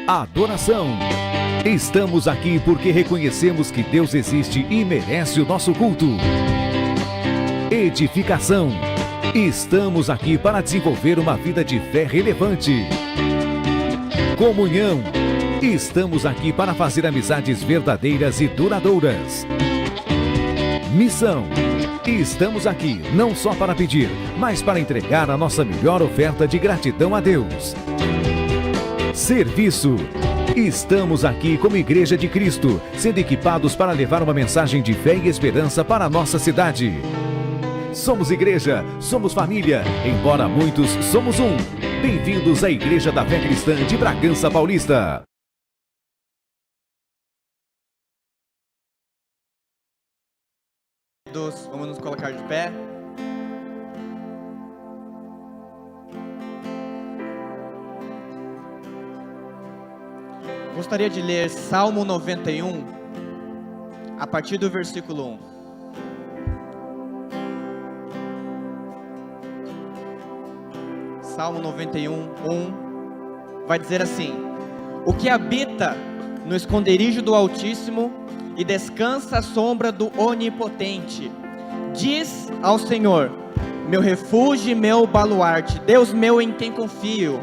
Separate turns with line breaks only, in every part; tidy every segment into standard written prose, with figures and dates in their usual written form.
adoração. Estamos aqui porque reconhecemos que Deus existe e merece o nosso culto. Edificação. Estamos aqui para desenvolver uma vida de fé relevante. Comunhão. Estamos aqui para fazer amizades verdadeiras e duradouras. Missão. Estamos aqui não só para pedir, mas para entregar a nossa melhor oferta de gratidão a Deus. Serviço. Estamos aqui como Igreja de Cristo, sendo equipados para levar uma mensagem de fé e esperança para a nossa cidade. Somos igreja, somos família, embora muitos somos um. Bem-vindos à Igreja da Fé Cristã de Bragança Paulista.
Vamos nos colocar de pé. Gostaria de ler Salmo 91, a partir do versículo 1. Salmo 91, 1, vai dizer assim: o que habita no esconderijo do Altíssimo e descansa à sombra do Onipotente, diz ao Senhor, meu refúgio e meu baluarte, Deus meu em quem confio,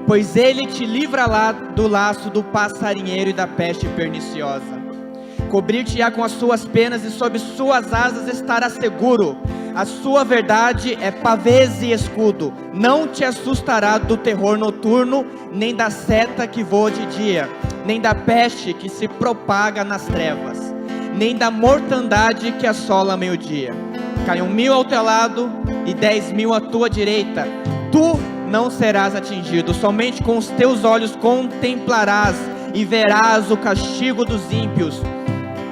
pois Ele te livrará do laço do passarinheiro e da peste perniciosa. Cobrir-te-á com as suas penas e sob suas asas estará seguro. A sua verdade é pavês e escudo. Não te assustará do terror noturno, nem da seta que voa de dia, nem da peste que se propaga nas trevas, nem da mortandade que assola meio-dia. Caiam 1000 ao teu lado e 10.000 à tua direita, tu não serás atingido. Somente com os teus olhos contemplarás e verás o castigo dos ímpios.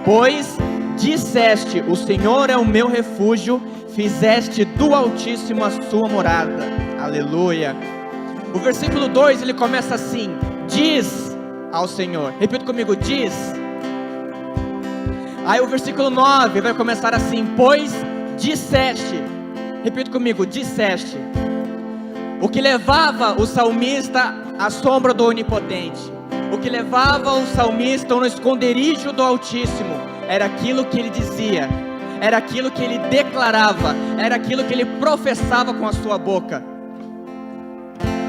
Pois disseste, o Senhor é o meu refúgio, fizeste do Altíssimo a sua morada. Aleluia. O versículo 2, ele começa assim: diz ao Senhor. Repita comigo, diz. Aí o versículo 9 vai começar assim: pois disseste. Repita comigo, disseste. O que levava o salmista à sombra do Onipotente, o que levava o salmista no esconderijo do Altíssimo, era aquilo que ele dizia, era aquilo que ele declarava, era aquilo que ele professava com a sua boca.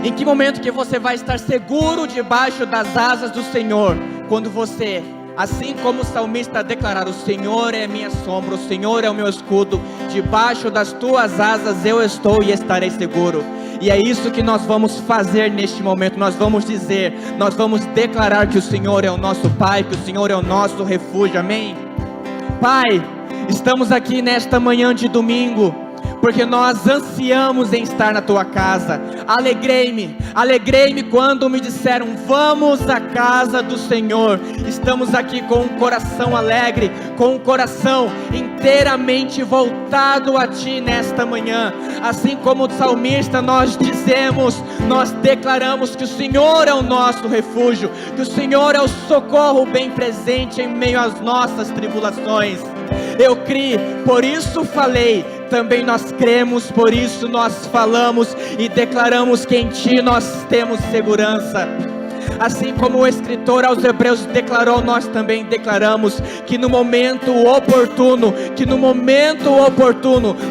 Em que momento que você vai estar seguro debaixo das asas do Senhor? Quando você, assim como o salmista declarar, o Senhor é minha sombra, o Senhor é o meu escudo, debaixo das tuas asas eu estou e estarei seguro. E é isso que nós vamos fazer neste momento. Nós vamos dizer, nós vamos declarar que o Senhor é o nosso Pai, que o Senhor é o nosso refúgio, amém? Pai, estamos aqui nesta manhã de domingo, porque nós ansiamos em estar na tua casa. Alegrei-me quando me disseram, vamos à casa do Senhor. Estamos aqui com um coração alegre, com um coração inteiramente voltado a ti nesta manhã. Assim como o salmista, nós dizemos, nós declaramos que o Senhor é o nosso refúgio, que o Senhor é o socorro bem presente em meio às nossas tribulações. Eu criei, por isso falei. Também nós cremos, por isso nós falamos e declaramos que em ti nós temos segurança. Assim como o escritor aos Hebreus declarou, nós também declaramos que no momento oportuno,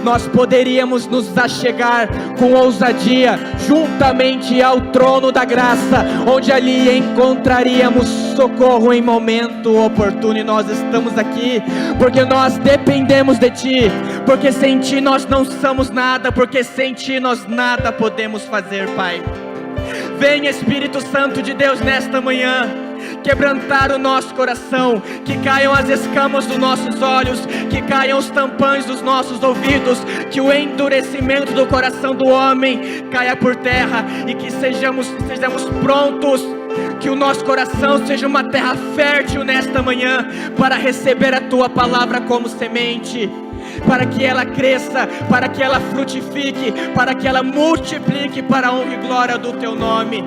nós poderíamos nos achegar com ousadia juntamente ao trono da graça, onde ali encontraríamos socorro em momento oportuno. E nós estamos aqui porque nós dependemos de ti, porque sem ti nós não somos nada, porque sem ti nós nada podemos fazer, Pai. Vem, Espírito Santo de Deus, nesta manhã, quebrantar o nosso coração, que caiam as escamas dos nossos olhos, que caiam os tampões dos nossos ouvidos, que o endurecimento do coração do homem caia por terra, e que sejamos prontos, que o nosso coração seja uma terra fértil nesta manhã, para receber a tua palavra como semente, para que ela cresça, para que ela frutifique, para que ela multiplique para a honra e glória do teu nome.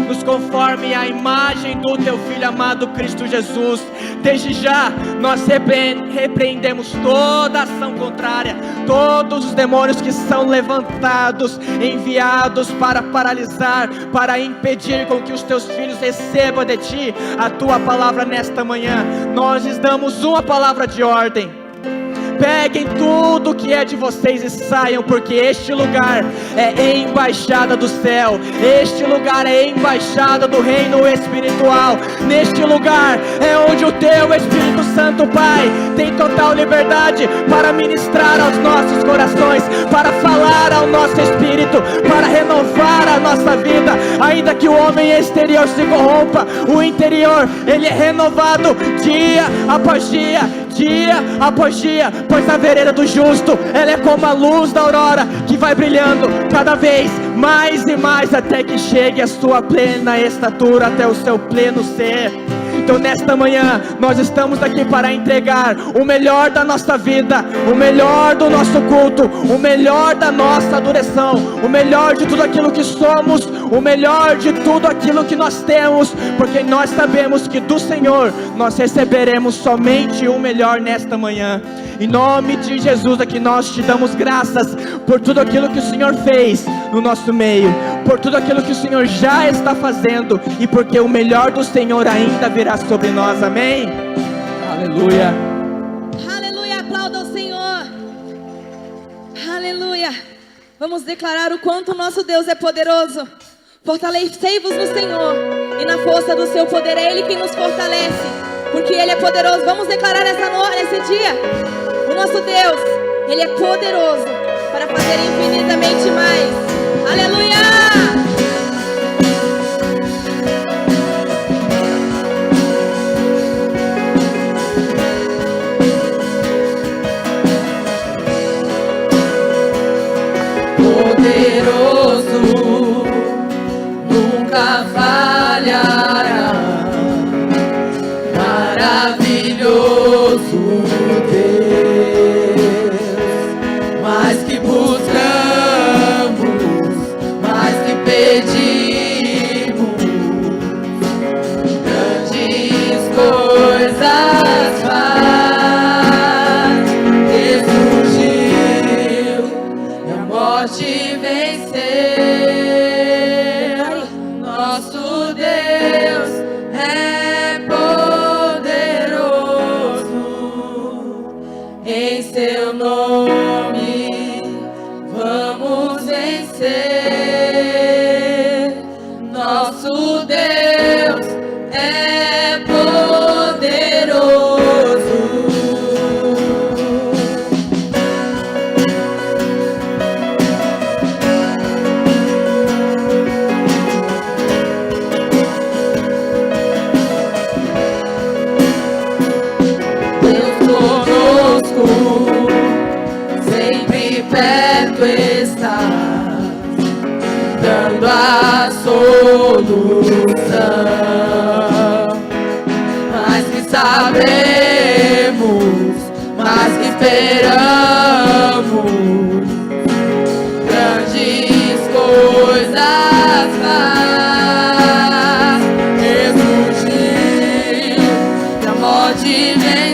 nos conforme à imagem do Teu Filho amado Cristo Jesus. Desde já nós repreendemos toda ação contrária, todos os demônios que são levantados, enviados para paralisar, para impedir com que os Teus filhos recebam de Ti a Tua palavra nesta manhã. Nós lhes damos uma palavra de ordem: peguem tudo que é de vocês e saiam, porque este lugar é embaixada do céu, este lugar é embaixada do reino espiritual. Neste lugar é onde o Teu Espírito Santo, Pai, tem total liberdade para ministrar aos nossos corações, para falar ao nosso espírito, para renovar a nossa vida. Ainda que o homem exterior se corrompa, o interior, ele é renovado dia após dia, dia após dia, pois a vereda do justo, ela é como a luz da aurora, que vai brilhando cada vez mais e mais, até que chegue a sua plena estatura, até o seu pleno ser. Então nesta manhã, nós estamos aqui para entregar o melhor da nossa vida, o melhor do nosso culto, o melhor da nossa adoração, o melhor de tudo aquilo que somos, o melhor de tudo aquilo que nós temos, porque nós sabemos que do Senhor nós receberemos somente o melhor nesta manhã. Em nome de Jesus aqui nós Te damos graças por tudo aquilo que o Senhor fez no nosso meio, por tudo aquilo que o Senhor já está fazendo, e porque o melhor do Senhor ainda virá sobre nós. Amém? Aleluia.
Aleluia, aplauda o Senhor. Aleluia. Vamos declarar o quanto o nosso Deus é poderoso. Fortalecei-vos no Senhor e na força do seu poder. É Ele quem nos fortalece, porque Ele é poderoso. Vamos declarar nesse dia: o nosso Deus, Ele é poderoso para fazer infinitamente mais. Aleluia!
Poderoso, nunca falhará. Maravilhoso Deus, mais que buscamos, mais que pedimos, grandes coisas faz. Ressurgiu e a morte venceu. Nosso Deus é poderoso, em seu nome vamos vencer. Nosso Deus é poderoso. Sempre perto estás, dando a solução. Mais que sabemos, mais que esperamos, grandes coisas faz. Ressurgiu e a morte venceu.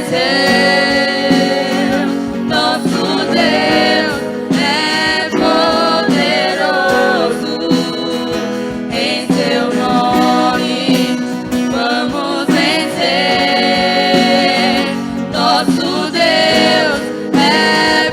Deus é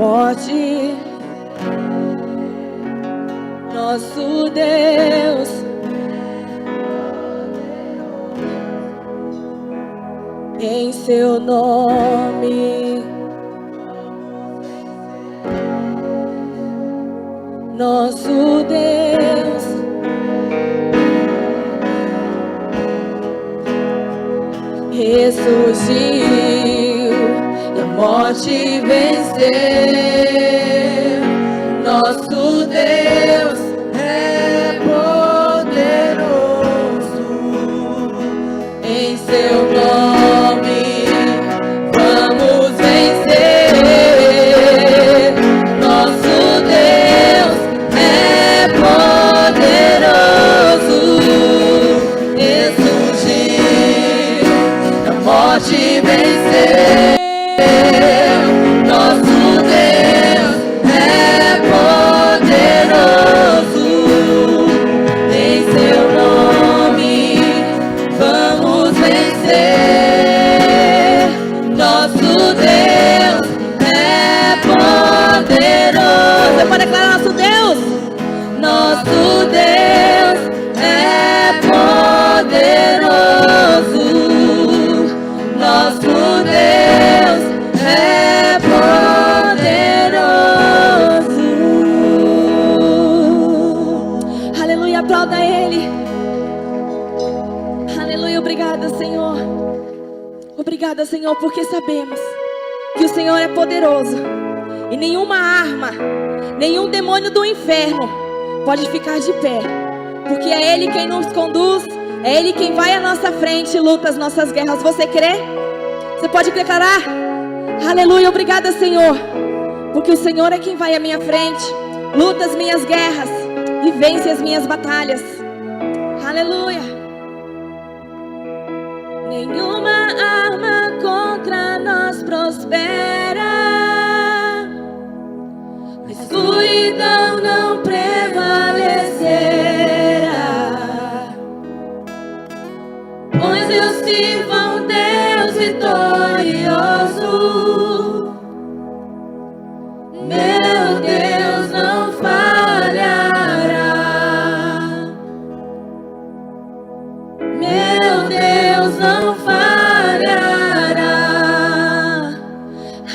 morte. Nosso Deus, em seu nome, nosso Deus, ressurgiu e a morte venceu. Nosso Deus é poderoso, em seu nome vamos vencer. Nosso Deus é poderoso, ressurgiu, a morte venceu. Nosso Deus é poderoso, em seu nome vamos vencer. Nosso Deus é poderoso. Você pode declarar nosso Deus? Nosso Deus é poderoso. Nosso Deus é poderoso. Aleluia, aplauda Ele. Aleluia, obrigada, Senhor. Obrigada, Senhor, porque sabemos que o Senhor é poderoso e nenhuma arma, nenhum demônio do inferno pode ficar de pé, porque é Ele quem nos conduz, é Ele quem vai à nossa frente e luta as nossas guerras. Você crê? Você pode declarar? Aleluia, obrigada, Senhor, porque o Senhor é quem vai à minha frente, luta as minhas guerras e vence as minhas batalhas. Aleluia. Nenhuma arma contra nós prospera, a escuridão não prevalecerá, pois eu sirvo a um Deus vitorioso. Meu Deus não falhará. Meu Deus não falhará.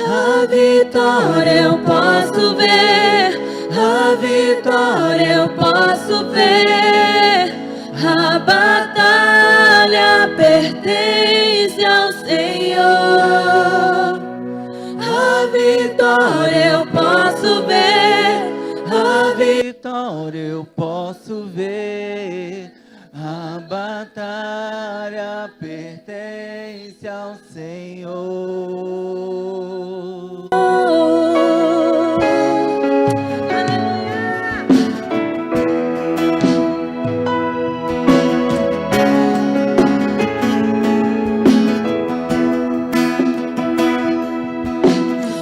A vitória eu posso ver, a vitória eu posso ver. A batalha pertence ao Senhor. A vitória eu posso ver, a vitória eu posso ver. A batalha pertence ao Senhor.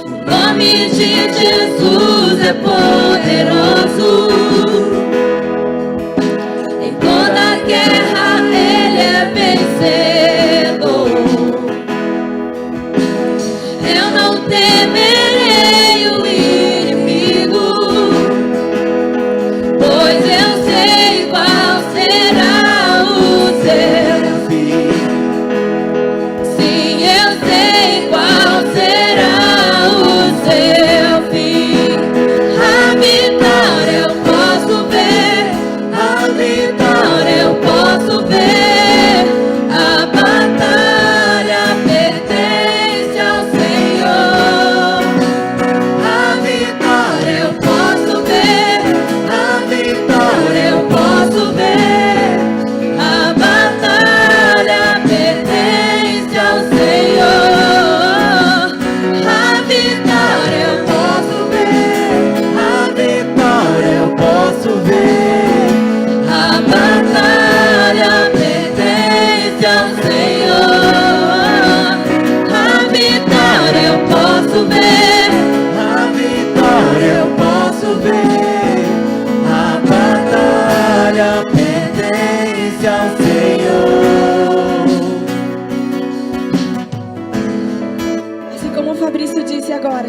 O nome de Jesus é poderoso. Em toda guerra Ele é vencedor. Eu não temerei o inimigo, pois eu sei qual será o seu fim. Sim, eu sei qual será o seu fim. A vitória eu posso ver, a vitória eu posso ver. A batalha pertence ao Senhor. A vitória eu posso ver, a vitória eu posso ver. A batalha pertence ao Senhor. A vitória eu posso ver, a vitória eu posso ver. A batalha pertence ao Senhor. A vitória eu posso ver, a vitória eu posso ver. A batalha pertence ao Senhor. Assim como o Fabrício disse agora,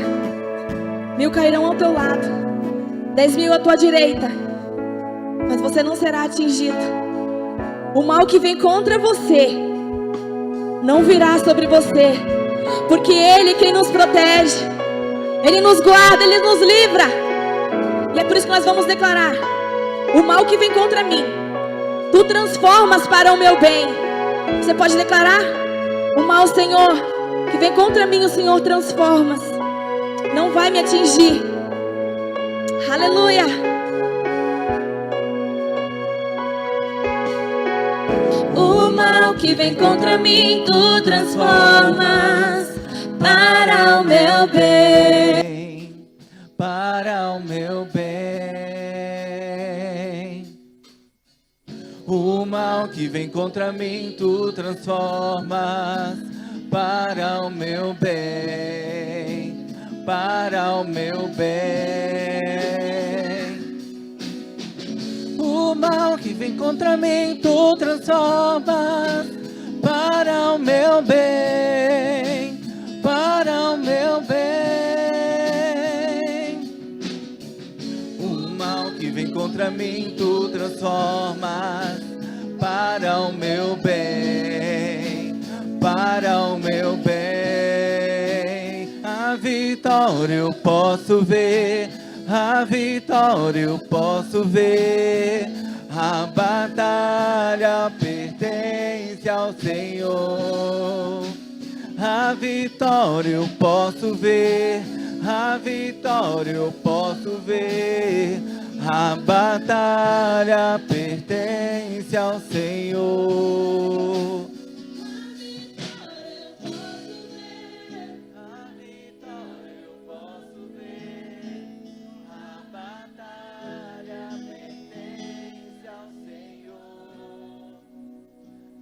1000 cairão ao teu lado, 10.000 à tua direita, mas você não será atingido. O mal que vem contra você não virá sobre você, porque Ele quem nos protege, Ele nos guarda, Ele nos livra. E é por isso que nós vamos declarar: o mal que vem contra mim, Tu transformas para o meu bem. Você pode declarar: o mal, Senhor, que vem contra mim, o Senhor transformas, não vai me atingir. Aleluia.
O mal que vem contra mim, Tu transformas para o meu bem,
para o meu bem. O mal que vem contra mim, Tu transformas para o meu bem, para o meu bem. O mal que vem contra mim, Tu transformas para o meu bem, para o meu bem. O mal que vem contra mim, Tu transformas para o meu bem, para o meu bem. A vitória eu posso ver, a vitória eu posso ver. A batalha pertence ao Senhor. A vitória eu posso ver, a vitória eu posso ver. A batalha pertence ao Senhor. A vitória eu posso ver, a batalha pertence ao Senhor.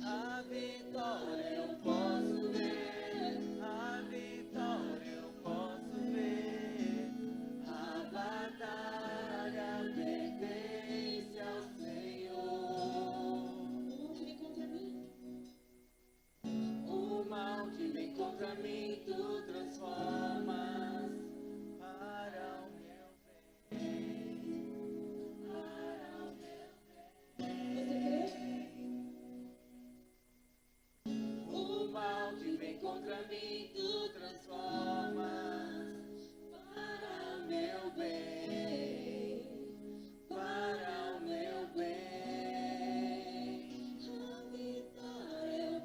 A vitória eu posso ver, a vitória eu posso ver. A batalha pertence ao Senhor. O mal que vem contra mim, Tu transformas para o meu bem, para o meu bem. O mal que vem contra mim, Tu transformas para o meu bem, para o meu bem. A vitória eu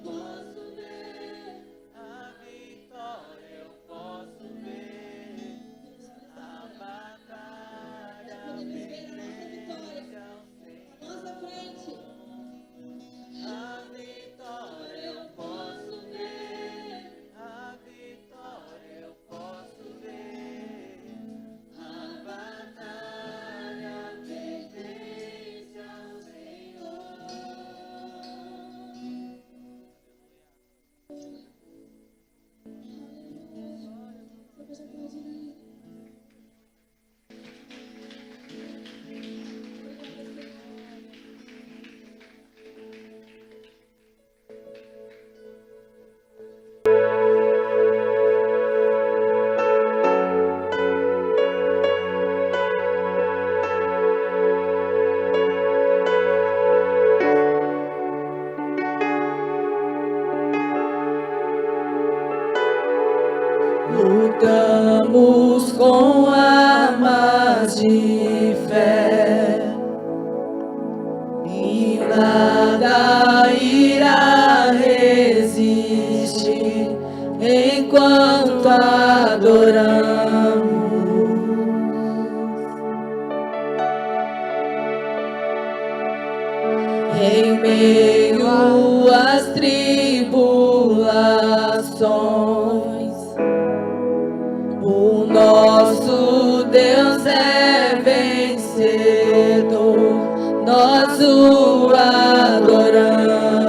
posso ver, a vitória eu posso ver. A batalha pertence ao Senhor. A vitória eu posso ver, a vitória eu posso ver. A batalha pertence ao Senhor.
lutamos com armas de fé e nada irá resistir enquanto adoramos. Em meio às tribulações, o nosso Deus é vencedor, nós o adoramos.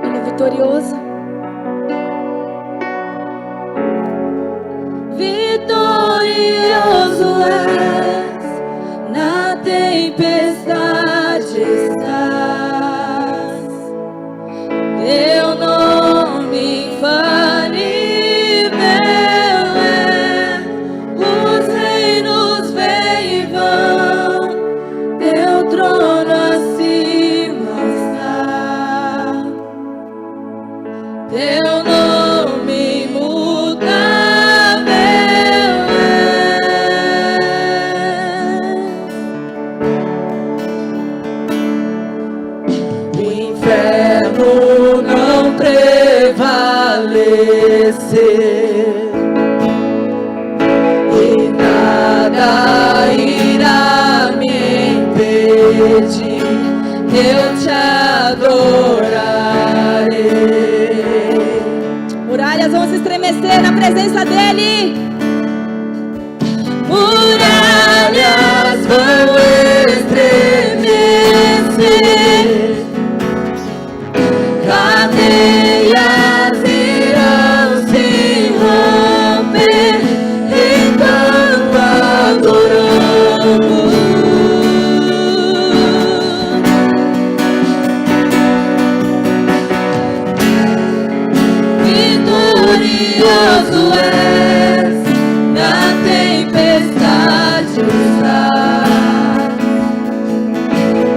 Ele é vitorioso.
Vitorioso és, na tempestade estás, teu nome infalível estremecer, e nada irá me impedir, eu te adorarei.
Muralhas vão se estremecer na presença dele.
Muralhas vão estremecer, cadeias irão se romper enquanto adoramos. Vitorioso és, na tempestade estás.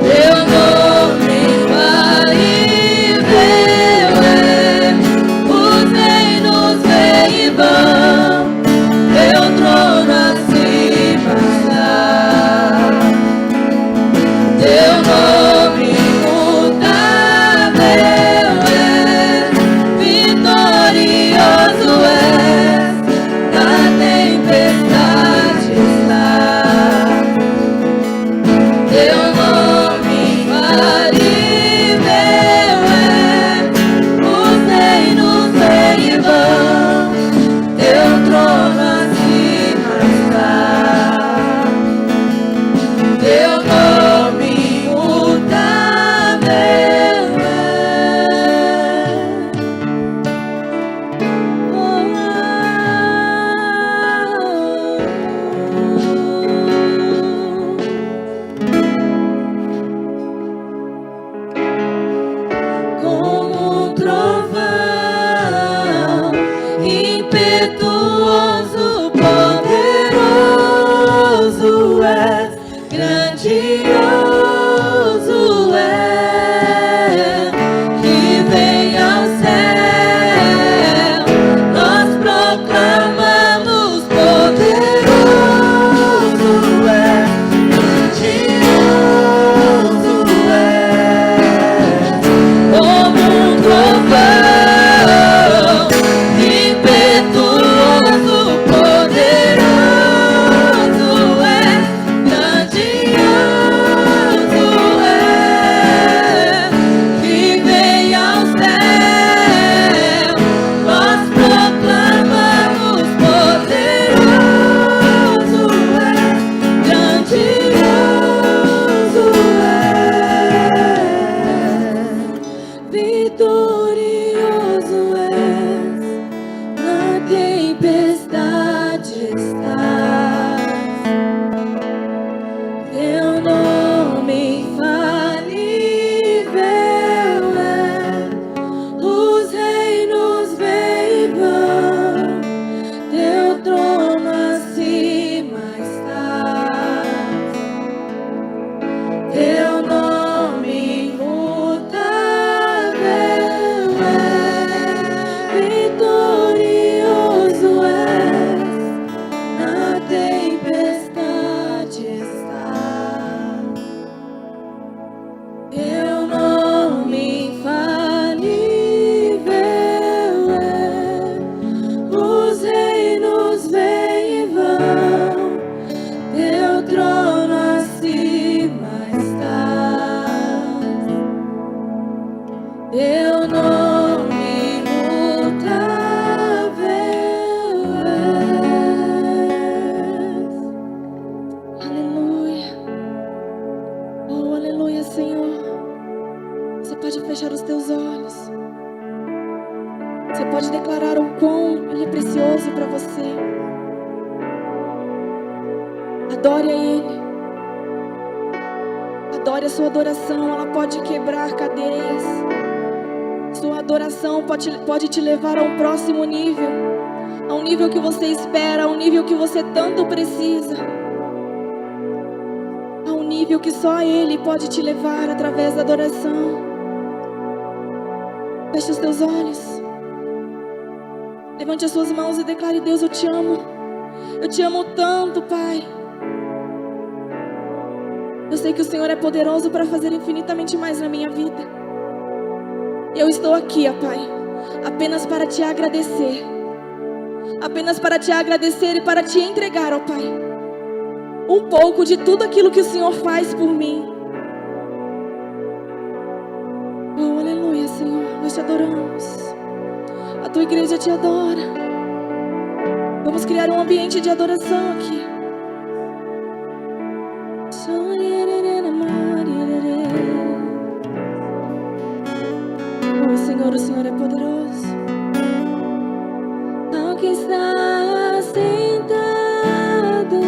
Teu nome infalível é, os reinos vêm e vão, teu trono acima está. Teu nome imutável é, vitorioso és, na tempestade está. Teu nome infalível é, os reinos vêm e vão, teu trono acima está. Teu nome imutável é. Como um trovão, impetuoso, poderoso és, grandioso é, que vem ao céu, nós proclamamos, poderoso é, grandioso é. Como um trovão, impetuoso, poderoso é, grandioso é, que vem ao céu, nós proclamamos, poderoso é, grandioso é. Vitorioso és, na tempestade estás. Teu nome infalível é, os reinos vêm e vão, teu trono acima está. Teu nome imutável é, vitorioso és, na tempestade está. Teu nome infalível é, os reinos vêm e vão, teu trono acima está. Teu nome imutável é. Aleluia. Oh, aleluia, Senhor. Você pode fechar os teus olhos. Você pode declarar o quão Ele é precioso para você. Adore a Ele. Adore a sua adoração. Ela pode quebrar cadeias. Sua adoração pode te levar a um próximo nível. A um nível que você espera. A um nível que você tanto precisa. A um nível que só Ele pode te levar através da adoração. Feche os teus olhos. Levante as suas mãos e declare: Deus, eu te amo. Eu te amo tanto, Pai. Eu sei que o Senhor é poderoso para fazer infinitamente mais na minha vida. Eu estou aqui, ó Pai, apenas para te agradecer. apenas para te agradecer e para te entregar, ó Pai, um pouco de tudo aquilo que o Senhor faz por mim. Oh, aleluia, Senhor, nós te adoramos. A tua igreja te adora. Vamos criar um ambiente de adoração aqui. Oh, Senhor, o Senhor é poderoso. Ao que está sentado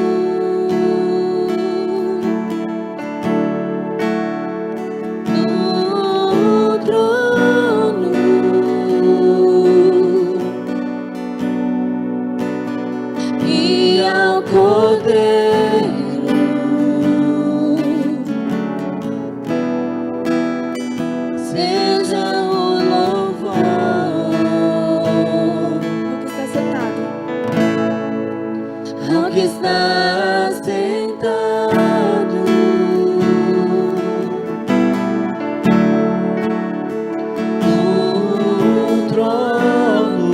no trono, e ao Cordeiro seja o louvor. Ao que está sentado, ao que está sentado no trono,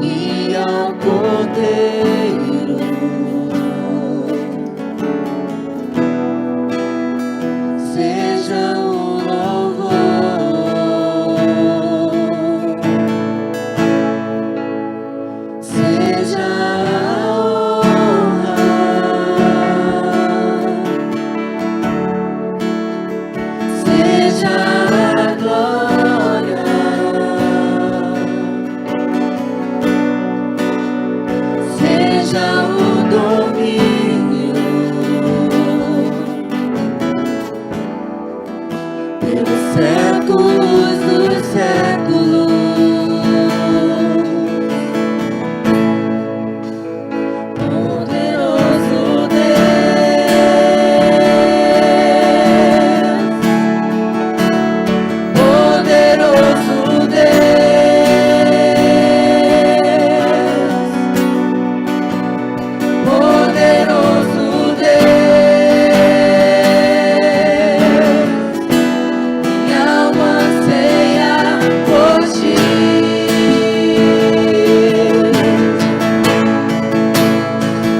e ao Cordeiro seja o louvor. Seja a honra, seja a glória, seja o domínio pelos séculos dos séculos. Poderoso poderoso Deus, minha alma anseia por ti.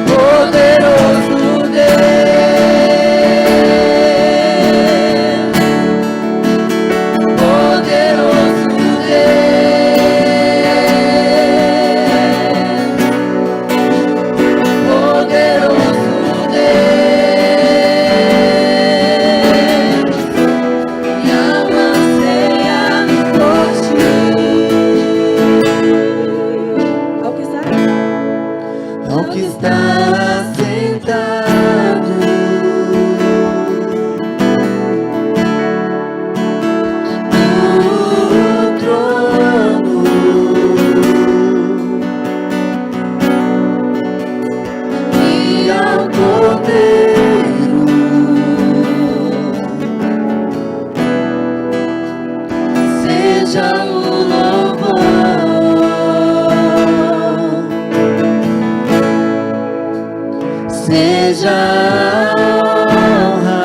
Poderoso Deus, poderoso poderoso Deus, minha alma anseia por ti. Ao que está sentado no trono, e ao Cordeiro seja o louvor. Seja a honra,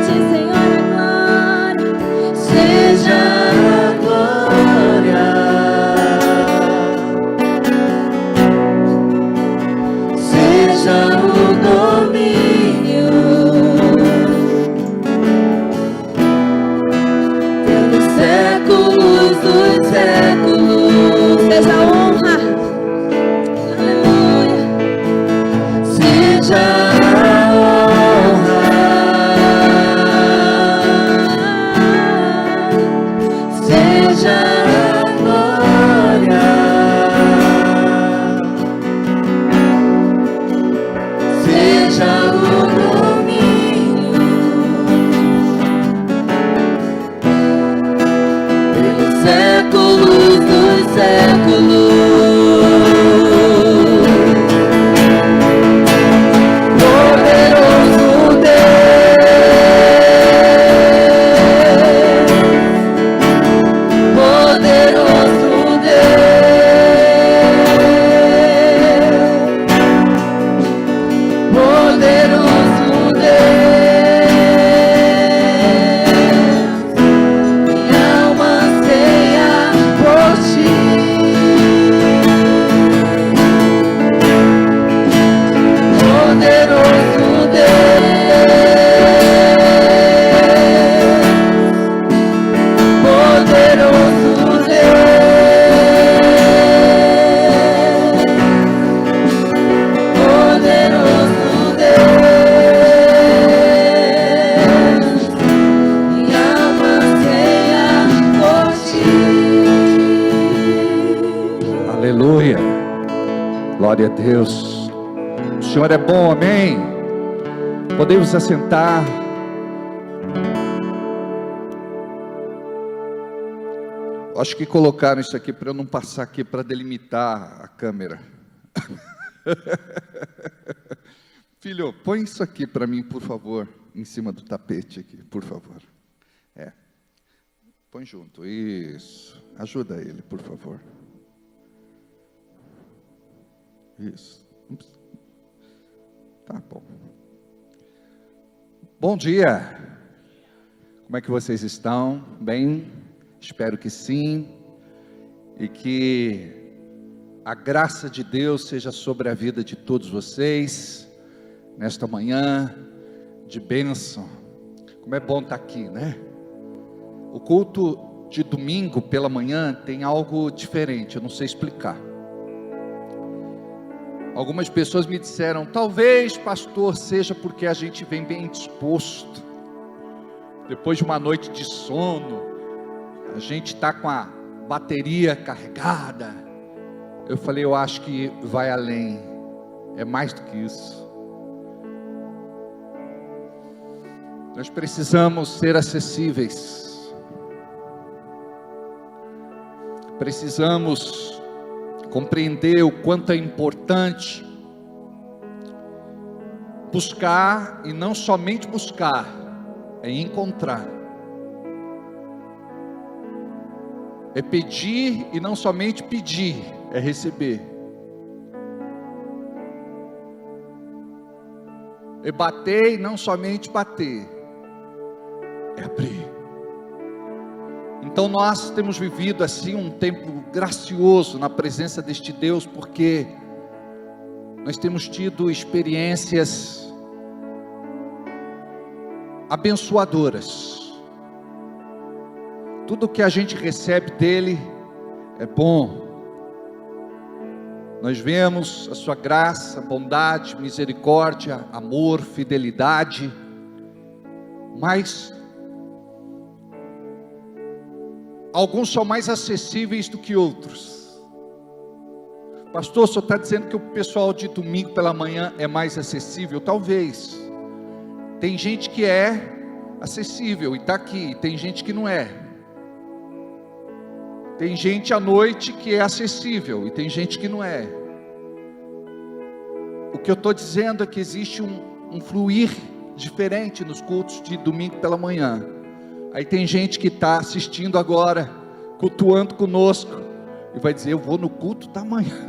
Senhor, a glória, seja a glória, seja o domínio pelos séculos dos séculos. Seja a honra, seja a honra, seja a glória, seja o domínio pelos séculos dos séculos. Poderoso Deus,
Deus. O Senhor é bom, amém? Podemos assentar. Acho que colocaram isso aqui para eu não passar aqui para delimitar a câmera. Filho, põe isso aqui para mim, por favor, em cima do tapete aqui, por favor. Põe junto, isso. Ajuda ele, por favor. Isso. Tá bom. Bom dia. Como é que vocês estão? Bem? Espero que sim. E que a graça de Deus seja sobre a vida de todos vocês, nesta manhã de bênção. Como é bom estar aqui, né? O culto de domingo pela manhã tem algo diferente, eu não sei explicar. Algumas pessoas me disseram, talvez, pastor, seja porque a gente vem bem disposto. Depois de uma noite de sono, a gente está com a bateria carregada. Eu falei, eu acho que vai além, é mais do que isso. Nós precisamos ser acessíveis. Precisamos compreender o quanto é importante buscar, e não somente buscar, é encontrar. É pedir e não somente pedir, é receber. É bater e não somente bater, é abrir. Então nós temos vivido assim um tempo gracioso na presença deste Deus, porque nós temos tido experiências abençoadoras. Tudo que a gente recebe dele é bom. Nós vemos a sua graça, bondade, misericórdia, amor, fidelidade, mas alguns são mais acessíveis do que outros. Pastor, o senhor está dizendo que o pessoal de domingo pela manhã é mais acessível? Talvez. Tem gente que é acessível e está aqui, tem gente que não é. Tem gente à noite que é acessível e tem gente que não é. O que eu estou dizendo é que existe um fluir diferente nos cultos de domingo pela manhã. Aí tem gente que está assistindo agora, cultuando conosco, e vai dizer, eu vou no culto da manhã.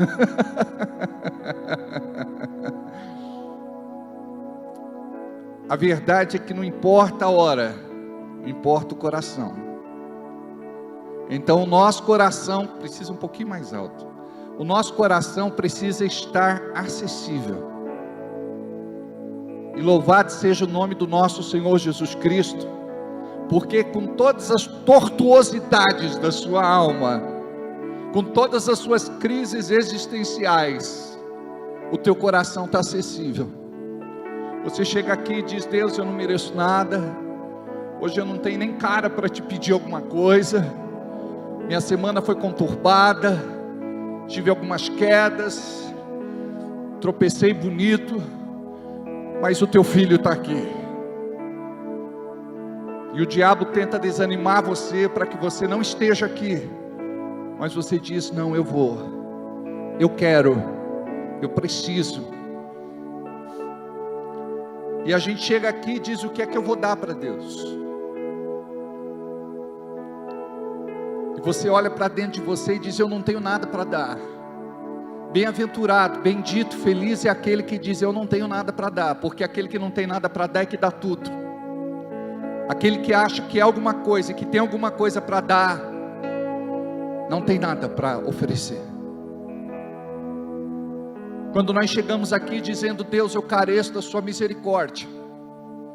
A verdade é que não importa a hora, importa o coração. Então o nosso coração precisa um pouquinho mais alto. O nosso coração precisa estar acessível. E louvado seja o nome do nosso Senhor Jesus Cristo, porque com todas as tortuosidades da sua alma, com todas as suas crises existenciais, o teu coração está acessível. Você chega aqui e diz, Deus, eu não mereço nada, hoje eu não tenho nem cara para te pedir alguma coisa, minha semana foi conturbada, tive algumas quedas, tropecei bonito, mas o teu filho está aqui. E o diabo tenta desanimar você para que você não esteja aqui, mas você diz, não, eu vou, eu quero, eu preciso. E a gente chega aqui e diz, o que é que eu vou dar para Deus? E você olha para dentro de você e diz, eu não tenho nada para dar. Bem-aventurado, bendito, feliz é aquele que diz, eu não tenho nada para dar, porque aquele que não tem nada para dar é que dá tudo. Aquele que acha que é alguma coisa, que tem alguma coisa para dar, não tem nada para oferecer. Quando nós chegamos aqui dizendo, Deus, eu careço da sua misericórdia,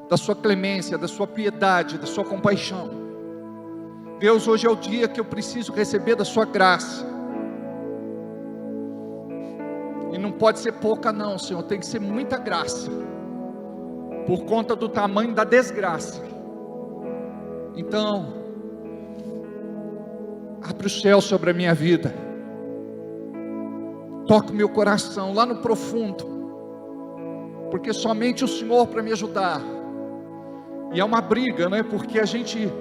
da sua clemência, da sua piedade, da sua compaixão. Deus, hoje é o dia que eu preciso receber da sua graça. E não pode ser pouca não, Senhor, tem que ser muita graça, por conta do tamanho da desgraça. Então, abre o céu sobre a minha vida, toca o meu coração lá no profundo, porque somente o Senhor para me ajudar. E é uma briga, né? Porque a gente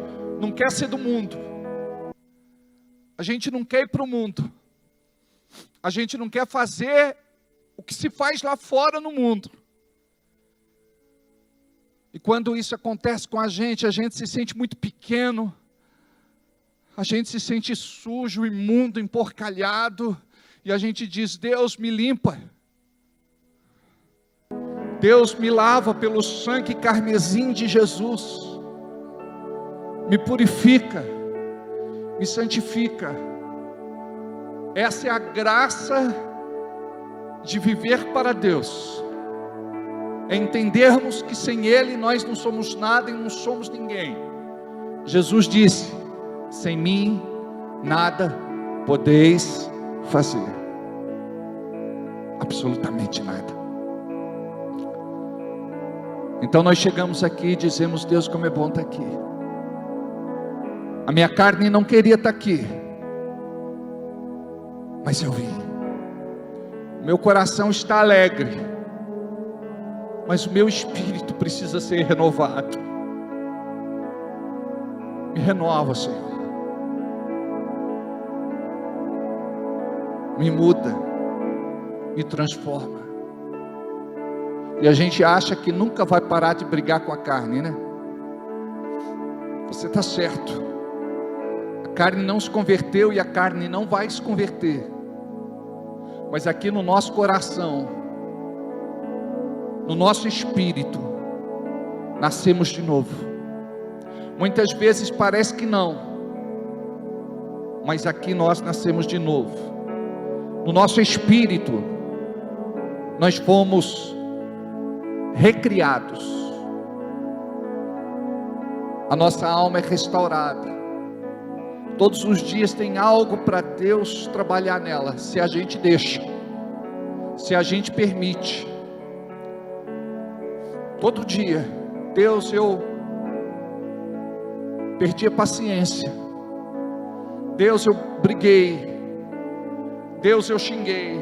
não quer ser do mundo, a gente não quer ir para o mundo, a gente não quer fazer o que se faz lá fora no mundo. E quando isso acontece com a gente se sente muito pequeno, a gente se sente sujo, imundo, emporcalhado, e a gente diz: Deus, me limpa, Deus, me lava pelo sangue carmesim de Jesus, me purifica, me santifica. Essa é a graça de viver para Deus, é entendermos que sem Ele nós não somos nada e não somos ninguém. Jesus disse: sem mim nada podeis fazer, absolutamente nada. Então nós chegamos aqui e dizemos: Deus, como é bom estar aqui. A minha carne não queria estar aqui, mas eu vim. Meu coração está alegre, mas o meu espírito precisa ser renovado. Me renova, Senhor. Me muda, me transforma. E a gente acha que nunca vai parar de brigar com a carne, né? Você está certo. A carne não se converteu e a carne não vai se converter. Mas aqui no nosso coração, no nosso espírito, nascemos de novo. Muitas vezes parece que não, mas aqui nós nascemos de novo. No nosso espírito, nós fomos recriados. A nossa alma é restaurada. Todos os dias tem algo para Deus trabalhar nela, se a gente deixa, se a gente permite. Todo dia: Deus, eu perdi a paciência. Deus, eu briguei. Deus, eu xinguei.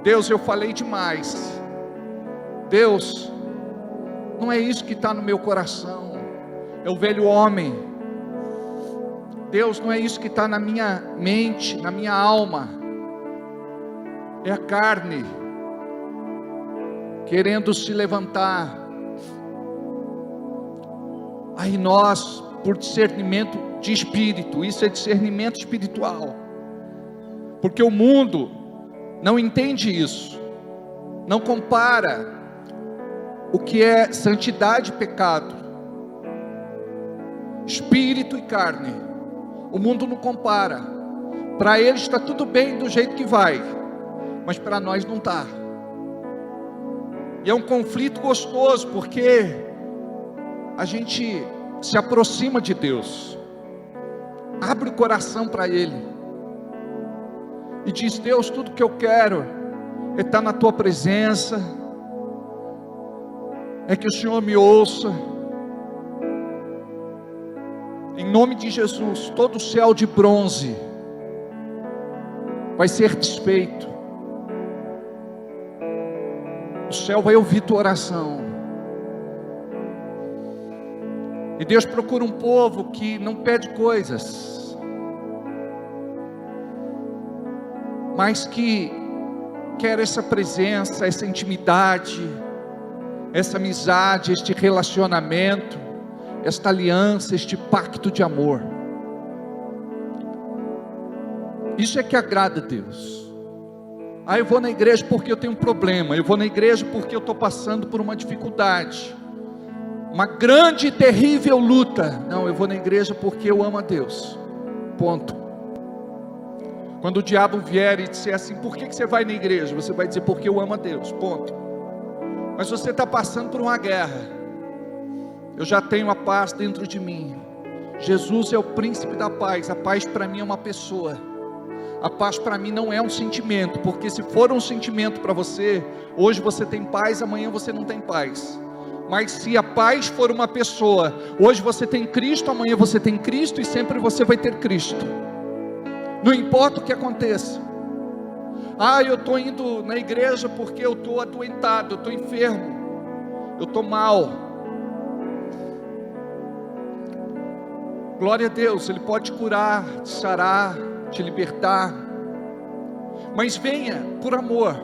Deus, eu falei demais. Deus, não é isso que está no meu coração, é o velho homem. Deus, não é isso que está na minha mente, na minha alma, é a carne querendo se levantar. Aí nós, por discernimento de espírito, isso é discernimento espiritual, porque o mundo não entende isso, não compara o que é santidade e pecado, espírito e carne. O mundo não compara. Para eles está tudo bem do jeito que vai, mas para nós não está. E é um conflito gostoso, porque a gente se aproxima de Deus, abre o coração para Ele e diz: Deus, tudo que eu quero é estar na Tua presença, é que o Senhor me ouça. Em nome de Jesus, todo o céu de bronze vai ser desfeito. O céu vai ouvir tua oração. E Deus procura um povo que não pede coisas, mas que quer essa presença, essa intimidade, essa amizade, este relacionamento, esta aliança, este pacto de amor. Isso é que agrada a Deus. Eu vou na igreja porque eu tenho um problema, eu vou na igreja porque eu estou passando por uma dificuldade, uma grande e terrível luta. Não, eu vou na igreja porque eu amo a Deus, ponto. Quando o diabo vier e disser assim: por que você vai na igreja? Você vai dizer: porque eu amo a Deus, ponto. Mas você está passando por uma guerra. Eu já tenho a paz dentro de mim. Jesus é o príncipe da paz. A paz para mim é uma pessoa. A paz para mim não é um sentimento, porque se for um sentimento para você, hoje você tem paz, amanhã você não tem paz. Mas se a paz for uma pessoa, hoje você tem Cristo, amanhã você tem Cristo e sempre você vai ter Cristo. Não importa o que aconteça. Eu estou indo na igreja porque eu estou adoentado, eu estou enfermo, eu estou mal. Glória a Deus, Ele pode te curar, te sarar, te libertar. Mas venha por amor,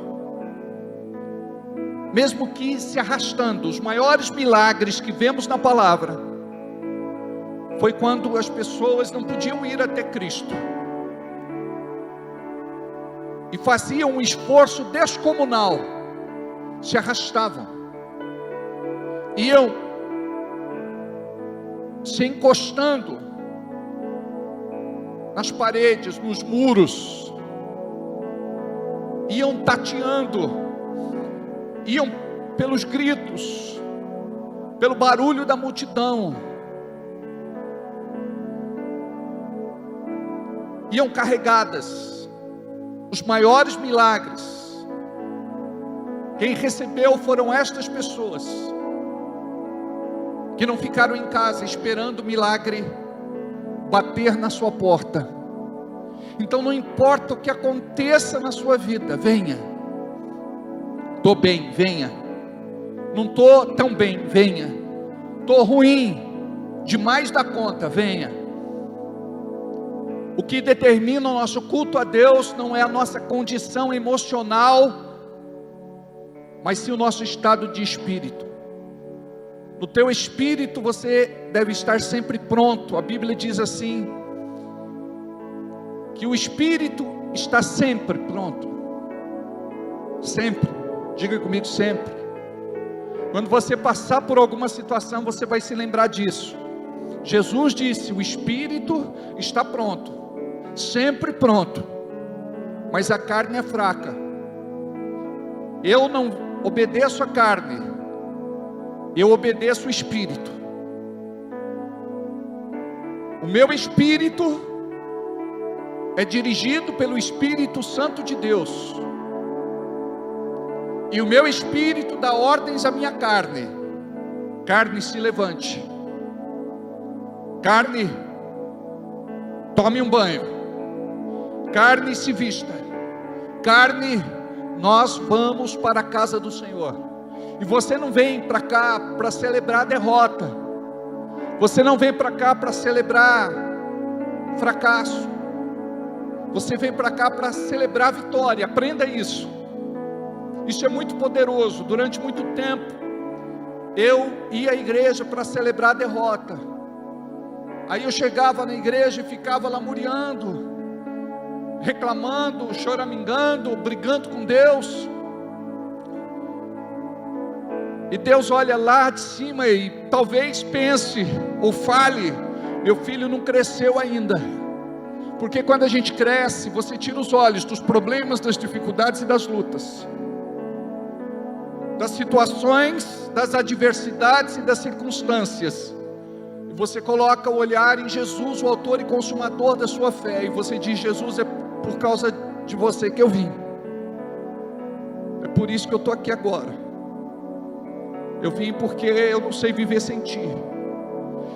mesmo que se arrastando. Os maiores milagres que vemos na palavra foi quando as pessoas não podiam ir até Cristo e faziam um esforço descomunal, se arrastavam, iam se encostando nas paredes, nos muros, iam tateando, iam pelos gritos, pelo barulho da multidão, iam carregadas. Os maiores milagres, quem recebeu foram estas pessoas, que não ficaram em casa esperando o milagre bater na sua porta. Então não importa o que aconteça na sua vida, venha. Estou bem, venha. Não estou tão bem, venha. Estou ruim, demais da conta, venha. O que determina o nosso culto a Deus não é a nossa condição emocional, mas sim o nosso estado de espírito. No teu espírito você deve estar sempre pronto. A Bíblia diz assim, que o espírito está sempre pronto. Sempre, diga comigo, sempre. Quando você passar por alguma situação, você vai se lembrar disso. Jesus disse, o espírito está pronto, sempre pronto, mas a carne é fraca. Eu não obedeço a carne, eu obedeço o espírito. O meu espírito é dirigido pelo Espírito Santo de Deus, e o meu espírito dá ordens à minha carne. Carne, se levante. Carne, tome um banho. Carne, se vista. Carne, nós vamos para a casa do Senhor. E você não vem para cá para celebrar a derrota. Você não vem para cá para celebrar fracasso. Você vem para cá para celebrar a vitória. Aprenda isso. Isso é muito poderoso. Durante muito tempo eu ia à igreja para celebrar a derrota. Aí eu chegava na igreja e ficava lamuriando, reclamando, choramingando, brigando com Deus. E Deus olha lá de cima e talvez pense ou fale: meu filho não cresceu ainda. Porque quando a gente cresce, você tira os olhos dos problemas, das dificuldades e das lutas, das situações, das adversidades e das circunstâncias. E você coloca o olhar em Jesus, o autor e consumador da sua fé. E você diz: Jesus, é por causa de você que eu vim. É por isso que eu estou aqui agora. Eu vim porque eu não sei viver sem ti.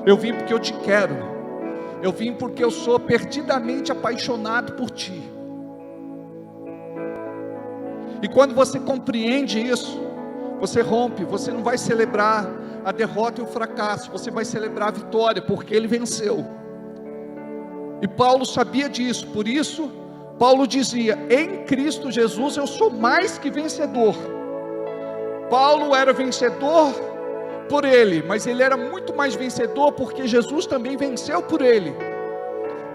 Eu vim porque eu te quero. Eu vim porque eu sou perdidamente apaixonado por ti. E quando você compreende isso, você rompe. Você não vai celebrar a derrota e o fracasso, você vai celebrar a vitória, porque ele venceu. E Paulo sabia disso. Por isso Paulo dizia: em Cristo Jesus eu sou mais que vencedor. Paulo era vencedor por ele, mas ele era muito mais vencedor porque Jesus também venceu por ele.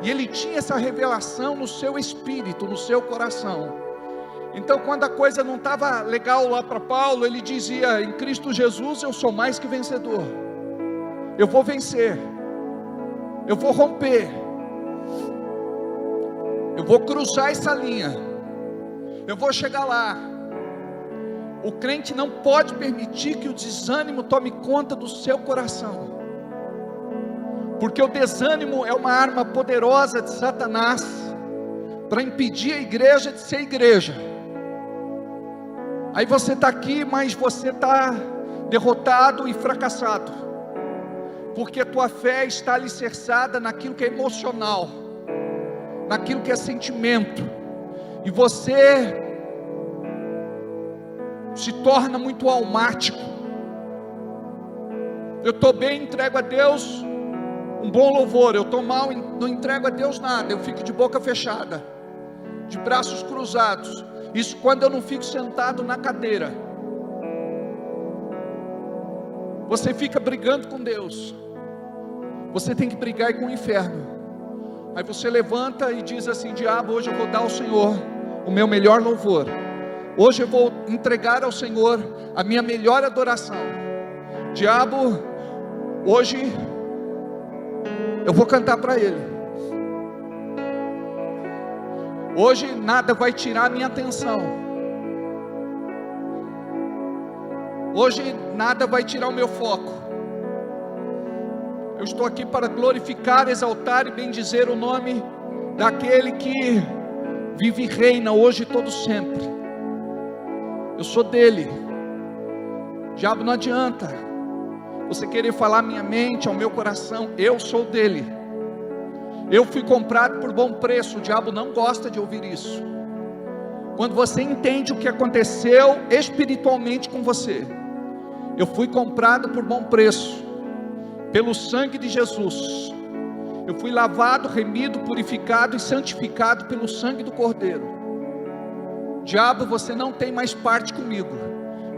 E ele tinha essa revelação no seu espírito, no seu coração. Então quando a coisa não estava legal lá para Paulo, ele dizia: em Cristo Jesus eu sou mais que vencedor. Eu vou vencer. Eu vou romper. Eu vou cruzar essa linha. Eu vou chegar lá. O crente não pode permitir que o desânimo tome conta do seu coração, porque o desânimo é uma arma poderosa de Satanás para impedir a igreja de ser igreja. Aí você está aqui, mas você está derrotado e fracassado, porque a tua fé está alicerçada naquilo que é emocional, naquilo que é sentimento, e você se torna muito almático. Eu estou bem, entrego a Deus um bom louvor. Eu estou mal, não entrego a Deus nada. Eu fico de boca fechada, de braços cruzados. Isso quando eu não fico sentado na cadeira. Você fica brigando com Deus. Você tem que brigar com o inferno. Aí você levanta e diz assim: diabo, hoje eu vou dar ao Senhor o meu melhor louvor. Hoje eu vou entregar ao Senhor a minha melhor adoração. Diabo, hoje eu vou cantar para Ele. Hoje nada vai tirar a minha atenção. Hoje nada vai tirar o meu foco. Eu estou aqui para glorificar, exaltar e bendizer o nome daquele que vive e reina hoje e todo sempre. Eu sou dele. Diabo, não adianta você querer falar à minha mente, ao meu coração. Eu sou dele. Eu fui comprado por bom preço. O diabo não gosta de ouvir isso. Quando você entende o que aconteceu espiritualmente com você, eu fui comprado por bom preço, pelo sangue de Jesus. Eu fui lavado, remido, purificado e santificado pelo sangue do Cordeiro. Diabo, você não tem mais parte comigo,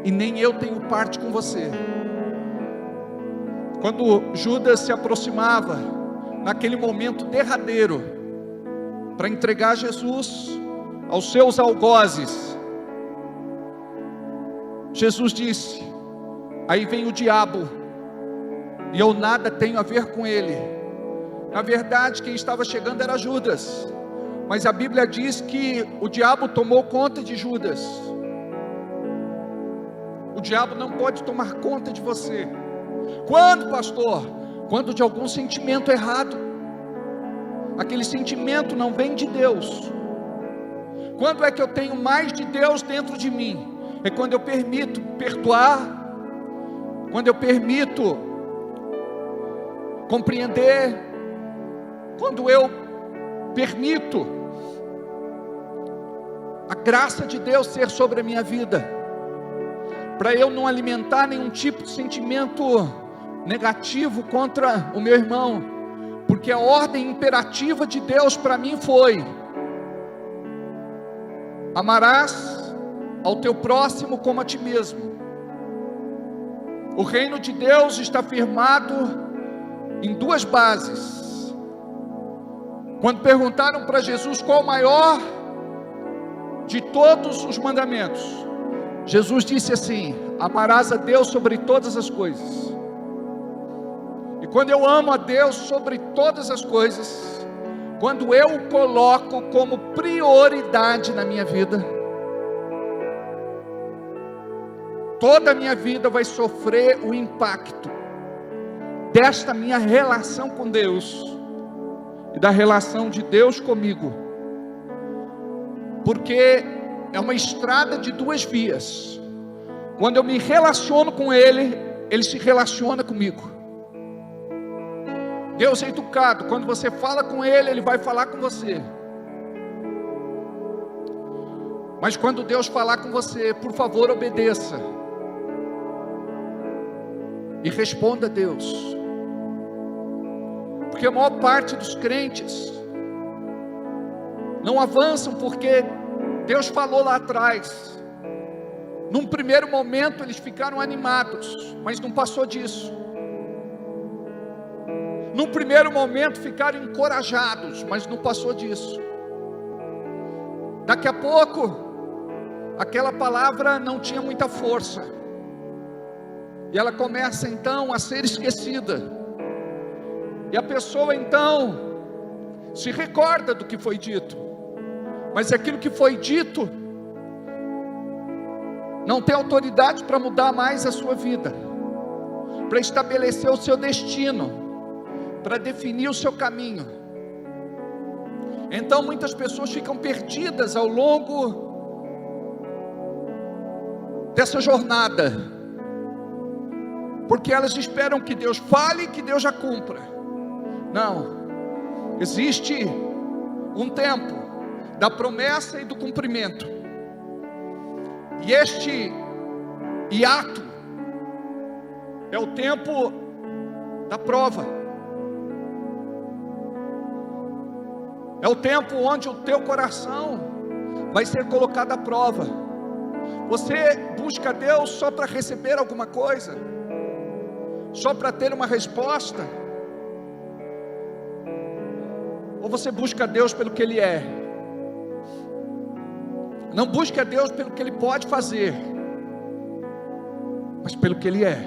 e nem eu tenho parte com você. Quando Judas se aproximava, naquele momento derradeiro, para entregar Jesus aos seus algozes, Jesus disse: aí vem o diabo, e eu nada tenho a ver com ele. Na verdade, quem estava chegando era Judas, mas a Bíblia diz que o diabo tomou conta de Judas. O diabo não pode tomar conta de você. Quando, pastor? Quando de algum sentimento errado. Aquele sentimento não vem de Deus. Quando é que eu tenho mais de Deus dentro de mim? É quando eu permito perdoar, quando eu permito compreender, quando eu permito a graça de Deus ser sobre a minha vida, para eu não alimentar nenhum tipo de sentimento negativo contra o meu irmão, porque a ordem imperativa de Deus para mim foi: amarás ao teu próximo como a ti mesmo. O reino de Deus está firmado em duas bases. Quando perguntaram para Jesus qual o maior de todos os mandamentos, Jesus disse assim: amarás a Deus sobre todas as coisas. E quando eu amo a Deus sobre todas as coisas, quando eu o coloco como prioridade na minha vida, toda a minha vida vai sofrer o impacto desta minha relação com Deus e da relação de Deus comigo, porque é uma estrada de duas vias. Quando eu me relaciono com Ele, Ele se relaciona comigo. Deus é educado, quando você fala com Ele, Ele vai falar com você. Mas quando Deus falar com você, por favor, obedeça e responda a Deus. Porque a maior parte dos crentes não avançam porque Deus falou lá atrás. Num primeiro momento eles ficaram animados, mas não passou disso. Num primeiro momento ficaram encorajados, mas não passou disso. Daqui a pouco, aquela palavra não tinha muita força, e ela começa então a ser esquecida, e a pessoa então se recorda do que foi dito, mas aquilo que foi dito não tem autoridade para mudar mais a sua vida, para estabelecer o seu destino, para definir o seu caminho. Então muitas pessoas ficam perdidas ao longo dessa jornada, porque elas esperam que Deus fale e que Deus já cumpra. Não, existe um tempo da promessa e do cumprimento, e este hiato, é o tempo da prova, é o tempo onde o teu coração vai ser colocado à prova. Você busca Deus só para receber alguma coisa, só para ter uma resposta, ou você busca Deus pelo que Ele é? Não busca Deus pelo que Ele pode fazer, mas pelo que Ele é.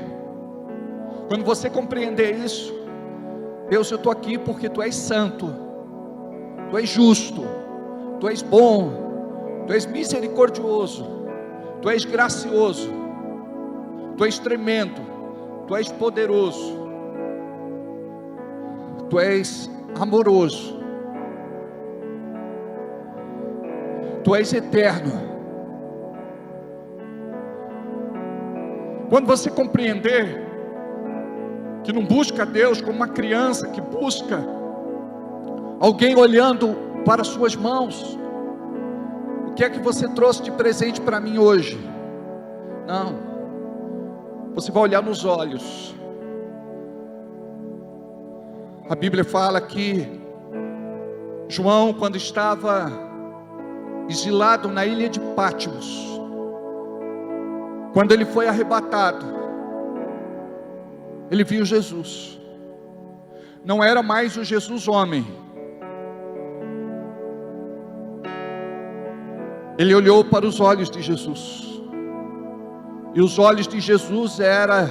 Quando você compreender isso, Deus, eu estou aqui porque Tu és santo, Tu és justo, Tu és bom, Tu és misericordioso, Tu és gracioso, Tu és tremendo, Tu és poderoso, Tu és amoroso, Tu és eterno. Quando você compreender que não busca Deus como uma criança que busca alguém olhando para suas mãos, o que é que você trouxe de presente para mim hoje? Não, você vai olhar nos olhos. A Bíblia fala que João, quando estava exilado na ilha de Patmos, quando ele foi arrebatado, ele viu Jesus. Não era mais o Jesus homem. Ele olhou para os olhos de Jesus, e os olhos de Jesus era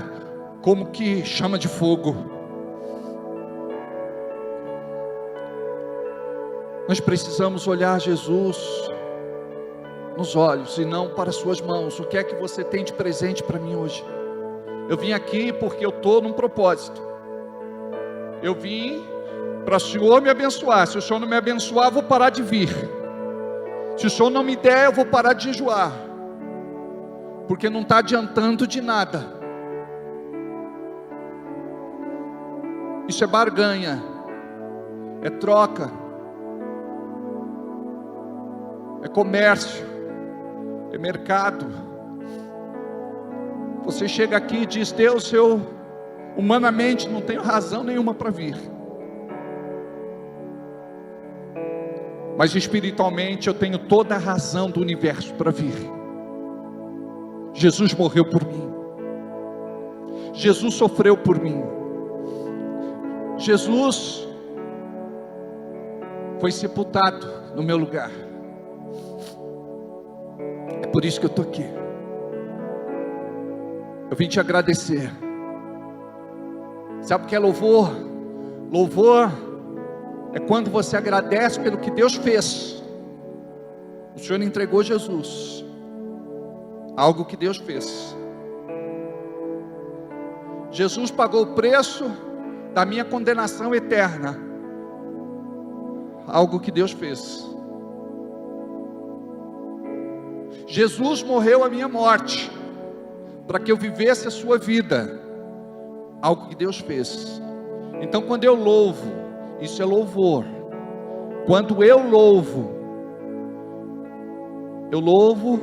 como que chama de fogo. Nós precisamos olhar Jesus nos olhos e não para suas mãos. O que é que você tem de presente para mim hoje? Eu vim aqui porque eu estou num propósito. Eu vim para o Senhor me abençoar. Se o Senhor não me abençoar, eu vou parar de vir. Se o Senhor não me der, eu vou parar de jejuar, porque não está adiantando de nada. Isso é barganha, é troca, é comércio, é mercado. Você chega aqui e diz: Deus, eu humanamente não tenho razão nenhuma para vir, mas espiritualmente eu tenho toda a razão do universo para vir. Jesus morreu por mim, Jesus sofreu por mim, Jesus foi sepultado no meu lugar. É por isso que eu estou aqui. Eu vim te agradecer. Sabe o que é louvor? Louvor é quando você agradece pelo que Deus fez. O Senhor entregou Jesus, algo que Deus fez. Jesus pagou o preço da minha condenação eterna, algo que Deus fez. Jesus morreu a minha morte, para que eu vivesse a sua vida, algo que Deus fez. Então quando eu louvo, isso é louvor. Quando eu louvo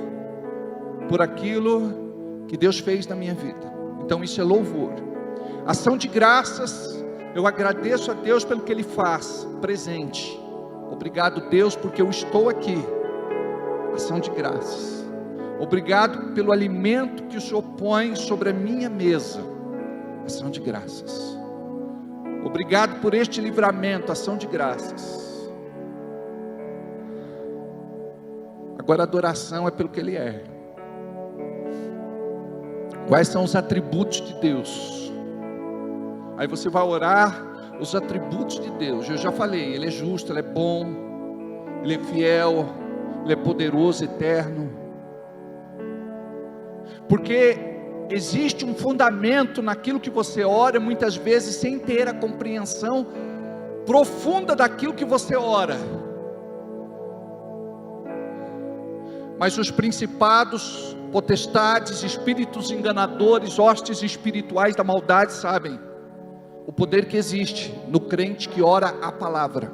por aquilo que Deus fez na minha vida. Então isso é louvor. Ação de graças, eu agradeço a Deus pelo que Ele faz, presente. Obrigado, Deus, porque eu estou aqui. Ação de graças. Obrigado pelo alimento que o Senhor põe sobre a minha mesa. Ação de graças. Obrigado por este livramento. Ação de graças. Agora a adoração é pelo que Ele é. Quais são os atributos de Deus? Aí você vai orar os atributos de Deus. Eu já falei, Ele é justo, Ele é bom, Ele é fiel, Ele é poderoso, eterno. Porque existe um fundamento naquilo que você ora, muitas vezes sem ter a compreensão profunda daquilo que você ora. Mas os principados, potestades, espíritos enganadores, hostes espirituais da maldade sabem o poder que existe no crente que ora a palavra.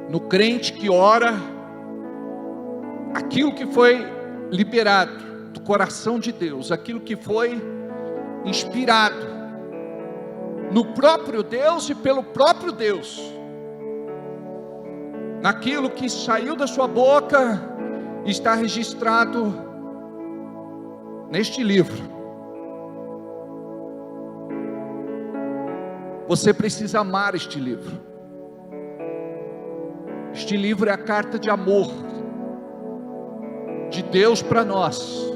No crente que ora aquilo que foi liberado do coração de Deus, aquilo que foi inspirado no próprio Deus e pelo próprio Deus, naquilo que saiu da sua boca, está registrado neste livro. Você precisa amar este livro. Este livro é a carta de amor de Deus para nós.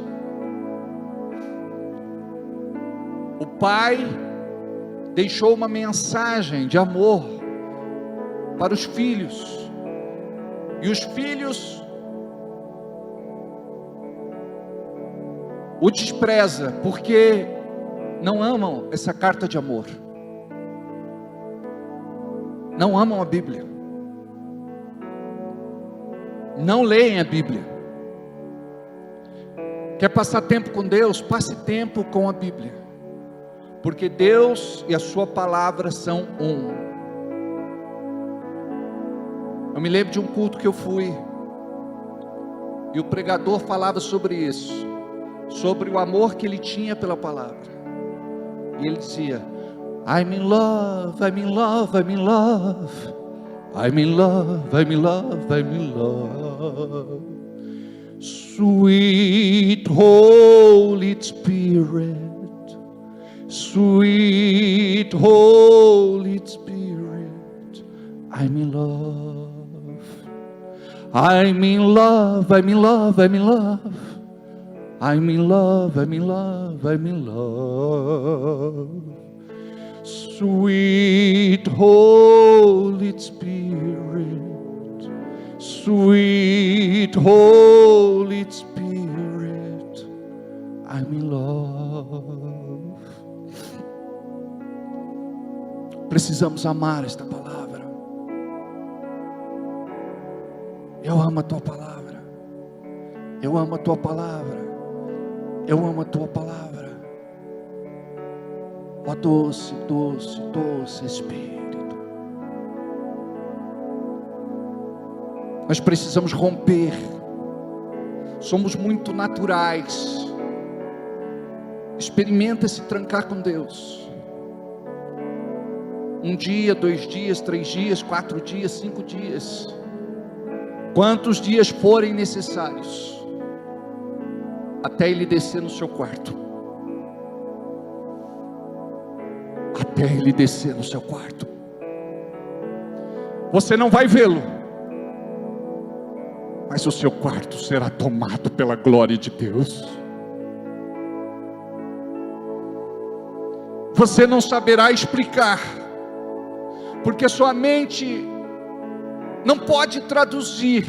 O Pai deixou uma mensagem de amor para os filhos, e os filhos o despreza porque não amam essa carta de amor, não amam a Bíblia, não leem a Bíblia. Quer passar tempo com Deus? Passe tempo com a Bíblia, porque Deus e a sua palavra são um. Eu me lembro de um culto que eu fui, e o pregador falava sobre isso, sobre o amor que ele tinha pela palavra, e ele dizia: I'm in love, I'm in love, I'm in love, I'm in love, I'm in love, I'm in love. Sweet Holy Spirit, sweet Holy Spirit, I'm in love, I'm in love, I'm in love, I'm in love, I'm in love, I'm in love, I'm in love. Sweet Holy Spirit, sweet Holy Spirit, I'm in love. Precisamos amar esta palavra. Eu amo a tua palavra. Eu amo a tua palavra. Eu amo a tua palavra. Ó doce, doce, doce Espírito. Nós precisamos romper. Somos muito naturais. Experimenta se trancar com Deus. 1 dia, 2 dias, 3 dias, 4 dias, 5 dias. Quantos dias forem necessários, até Ele descer no seu quarto. Até Ele descer no seu quarto. Você não vai vê-lo, mas o seu quarto será tomado pela glória de Deus. Você não saberá explicar, porque sua mente não pode traduzir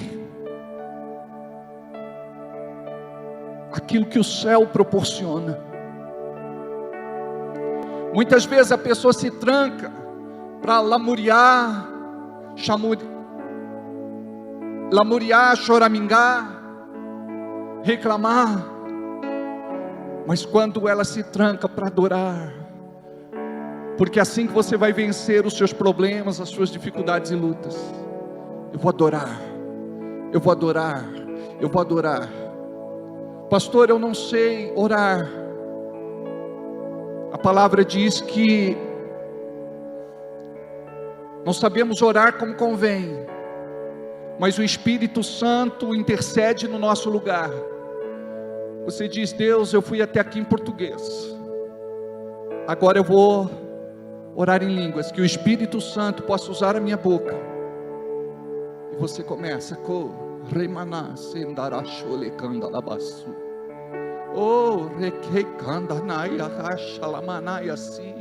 aquilo que o céu proporciona. Muitas vezes a pessoa se tranca para lamuriar, choramingar, reclamar. Mas quando ela se tranca para adorar, porque é assim que você vai vencer os seus problemas, as suas dificuldades e lutas. Eu vou adorar, eu vou adorar, eu vou adorar. Pastor, eu não sei orar. A palavra diz que não sabemos orar como convém, mas o Espírito Santo intercede no nosso lugar. Você diz: Deus, eu fui até aqui em português, agora eu vou orar em línguas, que o Espírito Santo possa usar a minha boca. E você começa com Remana sendarachole kandalabasu. Oh, rekekandanaia rachalamanaya si.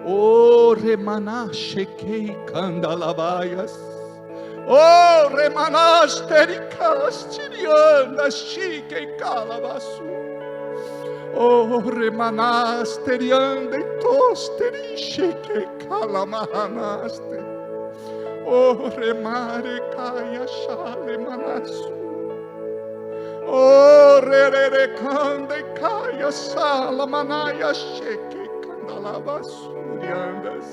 Oh, remana shekei kandalabaias. Oh, remanas tericas tirianas shikei calabasu. Oh, remanas terianda e tosteri shekei calamahanaste. Oh, remare kaya shale manasu. Oh, rere kande kaya sala manaya sheke kandalabasuriandas.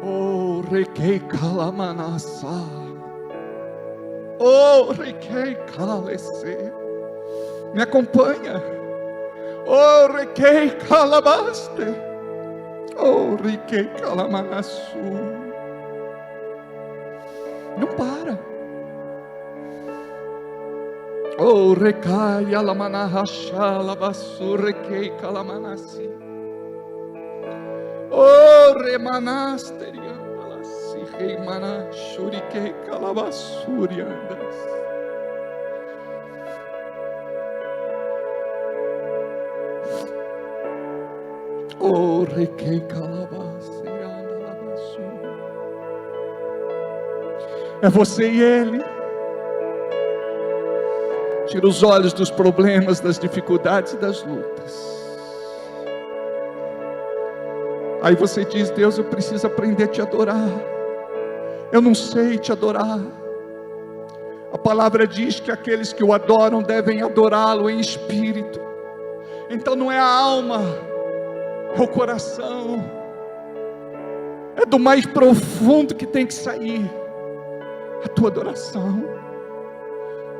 Oh, reke kalamanasa. Oh, Requei Calabece. Me acompanha. Oh, Requei Calabaste. Oh, Requei Calamanaçu. Não para. Oh, Recai Alamanahaxalabaçu, Requei Calamanassi. Oh, Remanasteriandalassi, Reimanachuriquei Calabaçuriandas. Oh, Requei Calabaceriandalabaçu. É você e Ele. Tira os olhos dos problemas, das dificuldades e das lutas. Aí você diz: Deus, eu preciso aprender a te adorar. Eu não sei te adorar. A palavra diz que aqueles que o adoram devem adorá-lo em espírito. Então não é a alma, é o coração. É do mais profundo que tem que sair a tua adoração.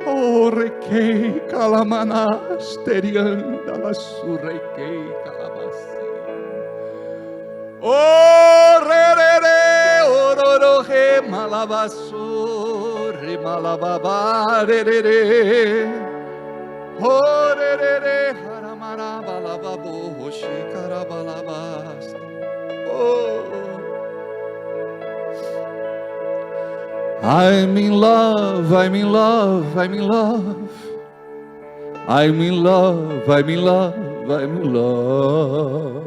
Oh, Requei Calamanasterianda, Lassurrequei Calabassi. Oh, Rerere, Ororo, Remalabasso, Remalababa, Rerere. Oh, Rerere, Haramarabalababo, Hoshikarabalabas. Oh, I'm in love, I'm in love, I'm in love. I'm in love, I'm in love, I'm in love.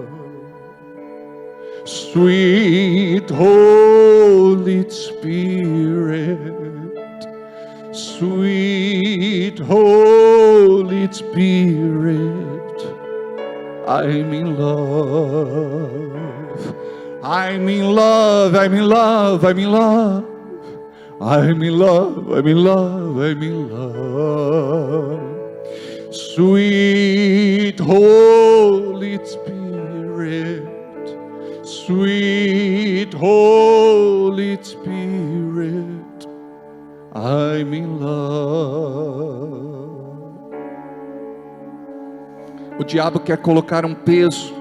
Sweet Holy Spirit, sweet Holy Spirit, I'm in love. I'm in love, I'm in love, I'm in love. I'm in love, I'm in love, I'm in love. Sweet Holy Spirit, sweet Holy Spirit, I'm in love. O diabo quer colocar um peso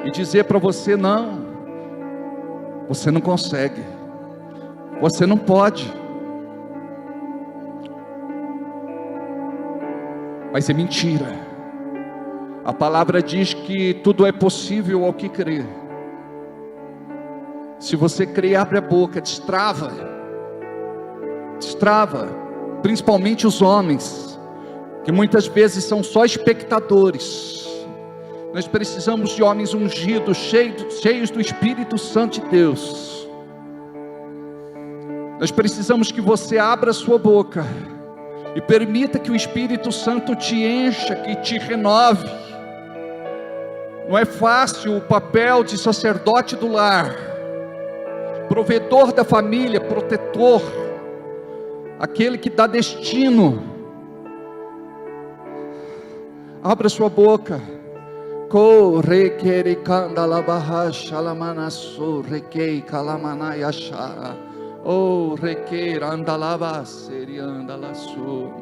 e dizer para você: não, você não consegue. Você não pode. Mas é mentira. A palavra diz que tudo é possível ao que crê. Se você crê, abre a boca, destrava. Destrava. Principalmente os homens, que muitas vezes são só espectadores. Nós precisamos de homens ungidos, cheios do Espírito Santo de Deus. Nós precisamos que você abra a sua boca e permita que o Espírito Santo te encha, que te renove. Não é fácil o papel de sacerdote do lar, provedor da família, protetor, aquele que dá destino. Abra sua boca. Corre quere candalabaha shalamanasu requei calamanayasha. Oh, requeira andalava seriandalaçu.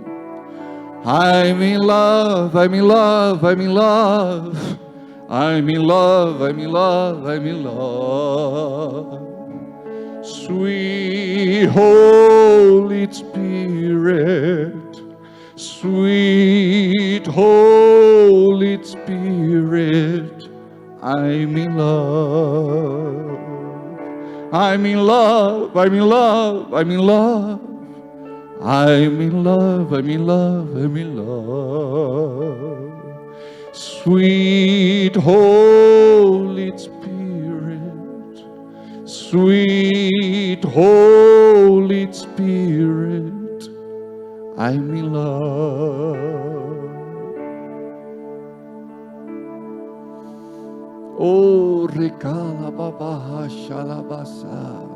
I'm in love, I'm in love, I'm in love. I'm in love, I'm in love, I'm in love. Sweet Holy Spirit, sweet Holy Spirit, I'm in love. I'm in love, I'm in love, I'm in love. I'm in love, I'm in love, I'm in love. Sweet Holy Spirit, sweet Holy Spirit, I'm in love. Oh, recala babaha xalabasa.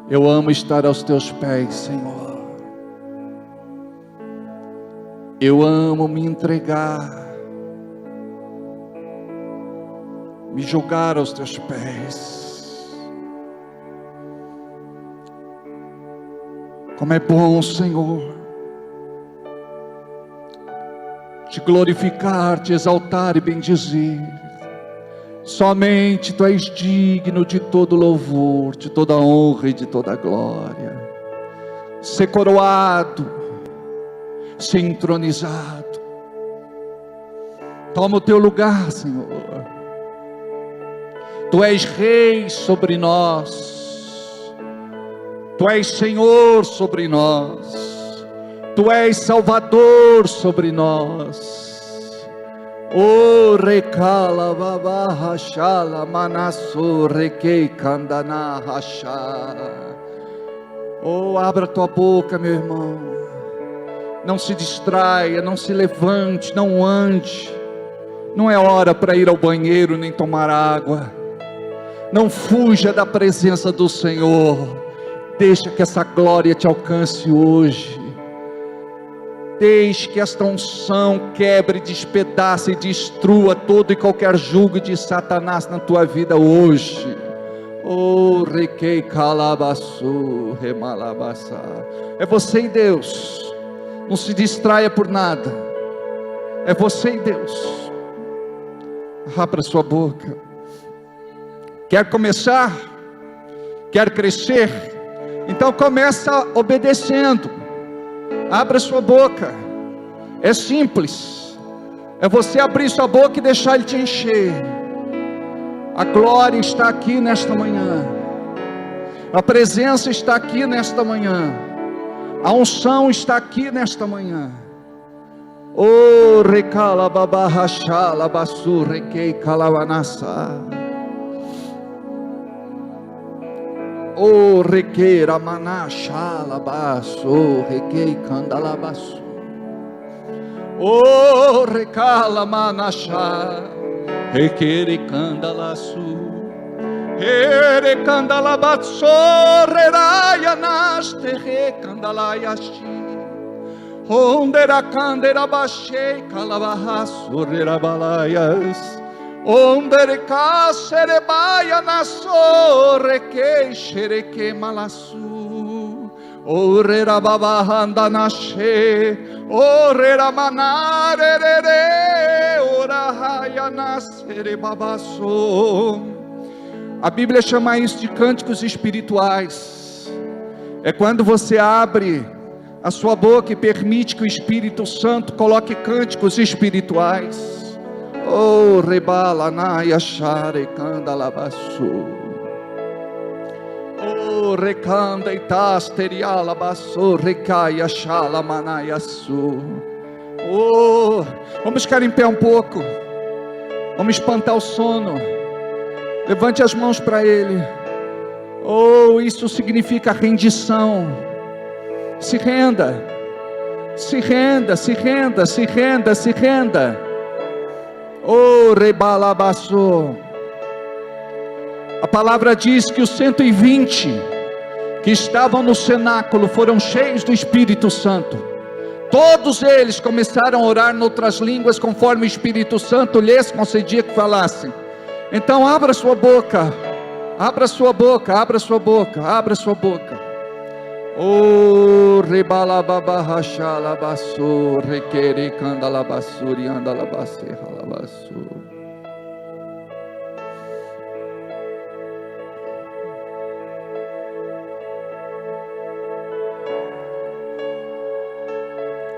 Eu amo estar aos teus pés, Senhor. Eu amo me entregar, me jogar aos teus pés. Como é bom, Senhor, te glorificar, te exaltar e bendizer. Somente Tu és digno de todo louvor, de toda honra e de toda glória. Ser coroado, ser entronizado. Toma o Teu lugar, Senhor. Tu és Rei sobre nós. Tu és Senhor sobre nós. Tu és Salvador sobre nós. O recala babarra chala manasso requei candana rachá. Oh, abra tua boca, meu irmão. Não se distraia, não se levante, não ande. Não é hora para ir ao banheiro nem tomar água. Não fuja da presença do Senhor. Deixa que essa glória te alcance hoje. Deixe que esta unção quebre, despedace e destrua todo e qualquer jugo de Satanás na tua vida hoje. Oh, requei calabaçu, remalabaçá. É você e Deus. Não se distraia por nada. É você e Deus. Abra sua boca. Quer começar? Quer crescer? Então começa obedecendo. Abra sua boca. É simples. É você abrir sua boca e deixar Ele te encher. A glória está aqui nesta manhã. A presença está aqui nesta manhã. A unção está aqui nesta manhã. Oh, recala babarra chala basu requei calavanassa. Oh, requeira maná chala basu requei candalabasu. Oh, recala manachá requeire candalasu. Ere candalabasu reraia naste recandalayashi. Ondera candera baixei calabaço rerabalaias. Ondere cacerebaia na sorre que xereque malaçu. Orera babahanda nasce. Orera manarerere. Ora raia nascere babaço. A Bíblia chama isso de cânticos espirituais. É quando você abre a sua boca e permite que o Espírito Santo coloque cânticos espirituais. Oh, rebala naia chare candalabaçu. Oh, recanda itasteriala baçu recaia chala manaiaçu. Oh, vamos ficar em pé um pouco. Vamos espantar o sono. Levante as mãos para Ele. Oh, isso significa rendição. Se renda, se renda, se renda, se renda, se renda. Oh, rebalabaçu. A palavra diz que os 120 que estavam no cenáculo foram cheios do Espírito Santo. Todos eles começaram a orar em outras línguas conforme o Espírito Santo lhes concedia que falassem. Então abra sua boca, abra sua boca, abra sua boca, abra sua boca. Oh, rebalababahachalabaçu, requere candalabaçuri, andalabaçu, ralabaçu.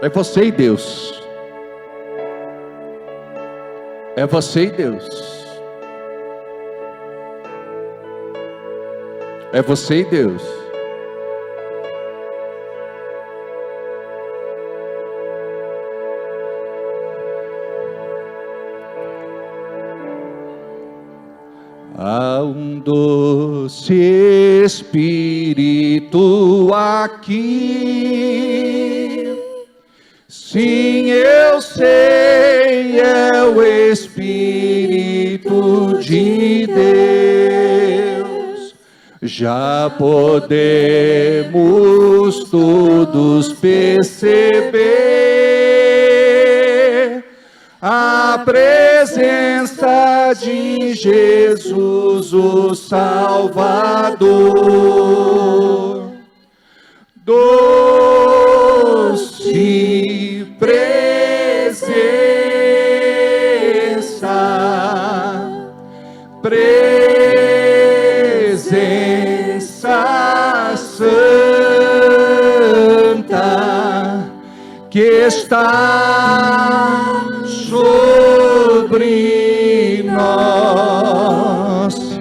É você e Deus. É você e Deus. É você e Deus. Há um doce Espírito aqui. Sim, eu sei, é o Espírito de Deus. Já podemos todos perceber a presença de Jesus, o Salvador. presença santa que está sobre nós,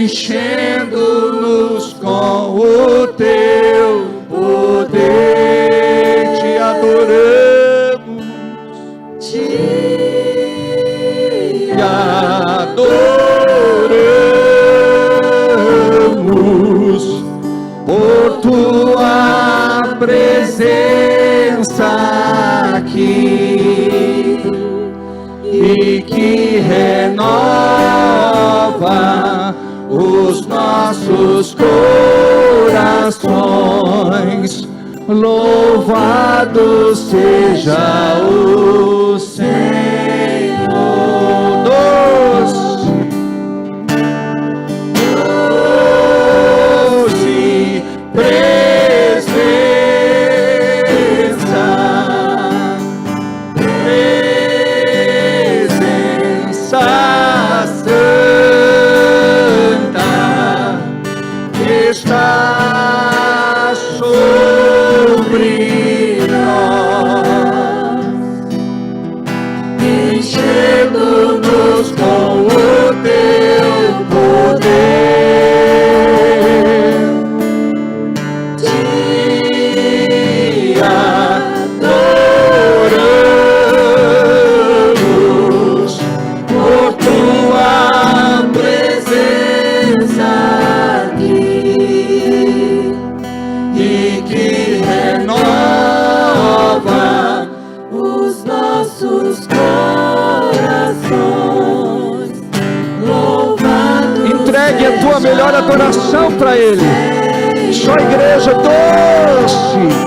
enchendo-nos com o teu poder. Te adoramos, te adoramos por tua presença aqui, e que renova os nossos corações. Louvado seja o Senhor. Doce presença santa que está sobre nós, enchendo-nos com o teu poder. Te adoramos por tua presença aqui, e que renova os nossos corações. Louvado entregue a tua melhor adoração para Ele. Só igreja doce.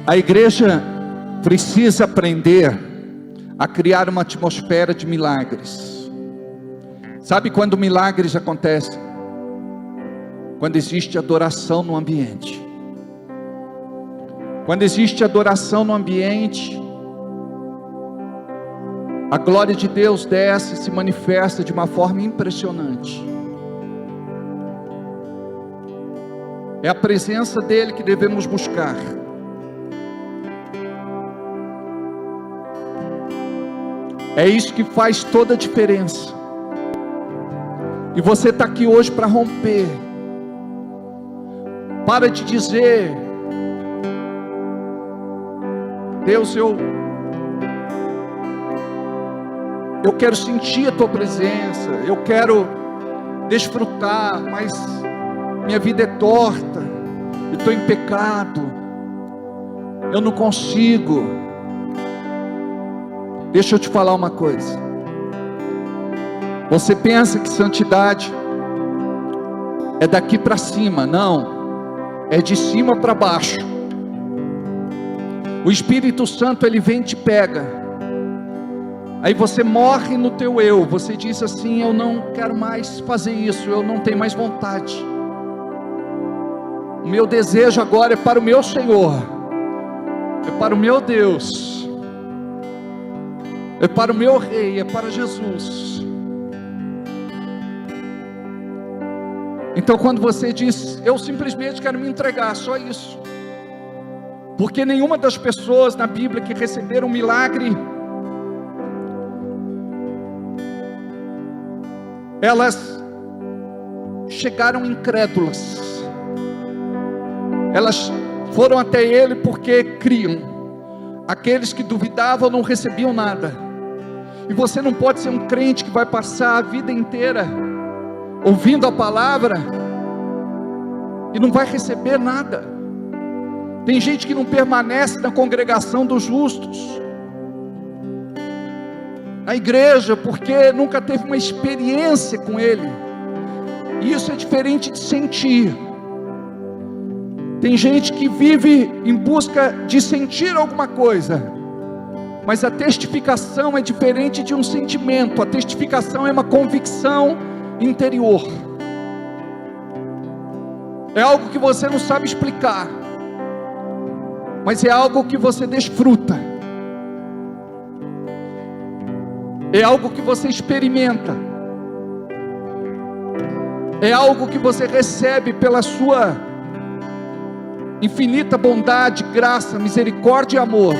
A igreja precisa aprender a criar uma atmosfera de milagres. Sabe quando milagres acontecem? Quando existe adoração no ambiente. Quando existe adoração no ambiente, a glória de Deus desce e se manifesta de uma forma impressionante. É a presença dele que devemos buscar. É isso que faz toda a diferença. E você está aqui hoje para romper. Para de dizer: Deus, eu quero sentir a tua presença, eu quero desfrutar, mas minha vida é torta, eu estou em pecado, eu não consigo. Deixa eu te falar uma coisa. Você pensa que santidade é daqui para cima? Não, é de cima para baixo. O Espírito Santo, ele vem e te pega. Aí você morre no teu eu. Você diz assim: eu não quero mais fazer isso, eu não tenho mais vontade. O meu desejo agora é para o meu Senhor, é para o meu Deus, é para o meu Rei, é para Jesus. Então quando você diz, eu simplesmente quero me entregar, só isso. Porque nenhuma das pessoas na Bíblia que receberam um milagre, elas chegaram incrédulas. Elas foram até ele porque criam. Aqueles que duvidavam não recebiam nada. E você não pode ser um crente que vai passar a vida inteira ouvindo a palavra e não vai receber nada. Tem gente que não permanece na congregação dos justos, na igreja, porque nunca teve uma experiência com ele. E isso é diferente de sentir. Tem gente que vive em busca de sentir alguma coisa, mas a testificação é diferente de um sentimento. A testificação é uma convicção interior. É algo que você não sabe explicar, mas é algo que você desfruta. É algo que você experimenta. É algo que você recebe pela sua infinita bondade, graça, misericórdia e amor.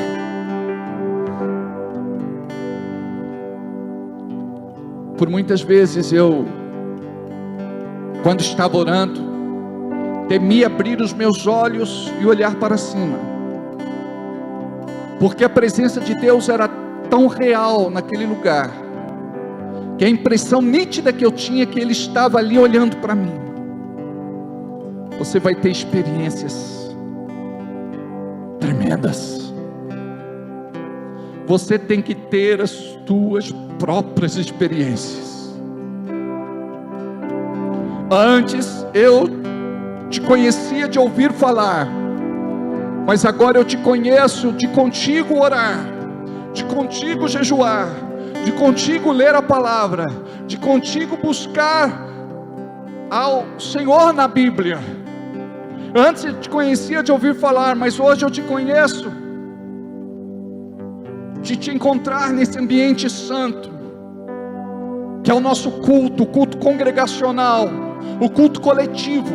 Por muitas vezes eu, quando estava orando, temia abrir os meus olhos e olhar para cima, porque a presença de Deus era tão real naquele lugar, que a impressão nítida que eu tinha é que Ele estava ali olhando para mim. Você vai ter experiências tremendas. Você tem que ter as suas próprias experiências. Antes eu te conhecia de ouvir falar, mas agora eu te conheço de contigo orar, de contigo jejuar, de contigo ler a palavra, de contigo buscar ao Senhor na Bíblia. Antes eu te conhecia de ouvir falar, mas hoje eu te conheço de te encontrar nesse ambiente santo, que é o nosso culto, o culto congregacional, o culto coletivo.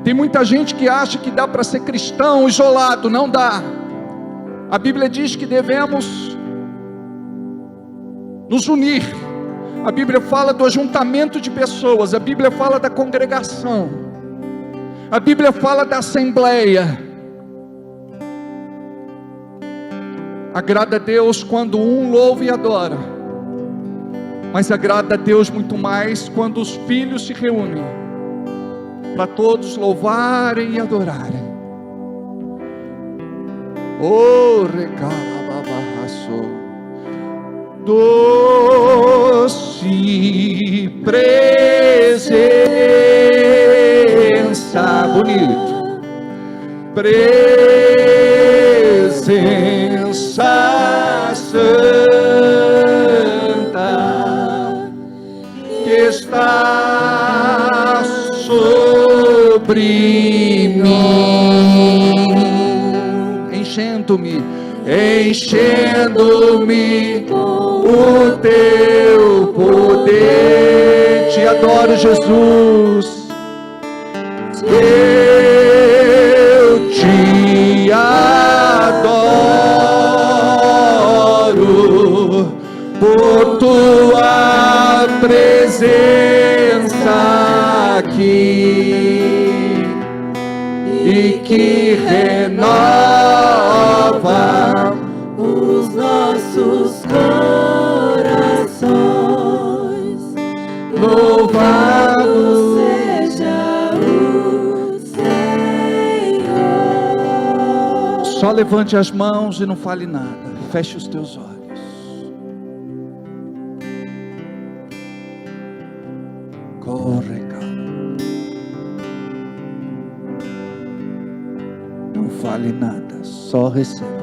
Tem muita gente que acha que dá para ser cristão isolado. Não dá. A Bíblia diz que devemos nos unir. A Bíblia fala do ajuntamento de pessoas. A Bíblia fala da congregação. A Bíblia fala da assembleia. Agrada a Deus quando um louva e adora, mas agrada a Deus muito mais quando os filhos se reúnem para todos louvarem e adorarem. Oh, recalababaço, doce presença, bonito, presença santa, que está sobre mim, enchendo-me o teu poder. Te adoro, Jesus. Eu te adoro por tua presença aqui, e que renova os nossos corações. Louvado seja o Senhor. Só levante as mãos e não fale nada. Feche os teus olhos. Corre, calma. Não fale nada, só receba.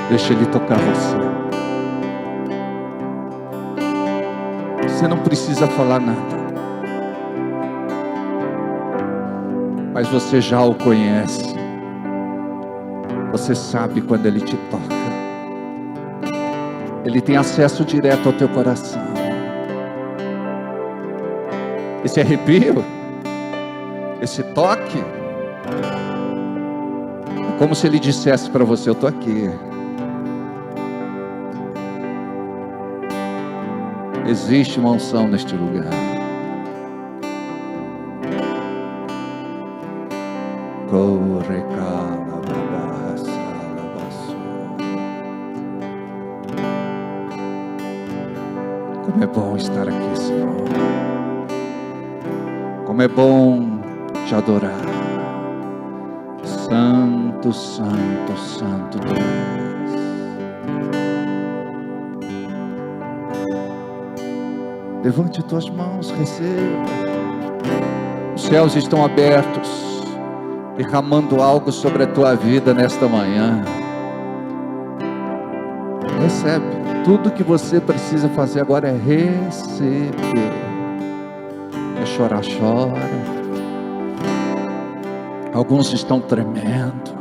Deixa Ele tocar você. Você não precisa falar nada, mas você já o conhece. Você sabe quando Ele te toca. Ele tem acesso direto ao teu coração. Esse arrepio, esse toque, é como se Ele dissesse para você: eu estou aqui. Existe uma unção neste lugar. Como é bom estar aqui, Senhor. Como é bom te adorar. Santo, Santo, Santo Deus. Levante tuas mãos, receba. Os céus estão abertos, derramando algo sobre a tua vida nesta manhã. Recebe. Tudo que você precisa fazer agora é receber. É chorar, chora. Alguns estão tremendo.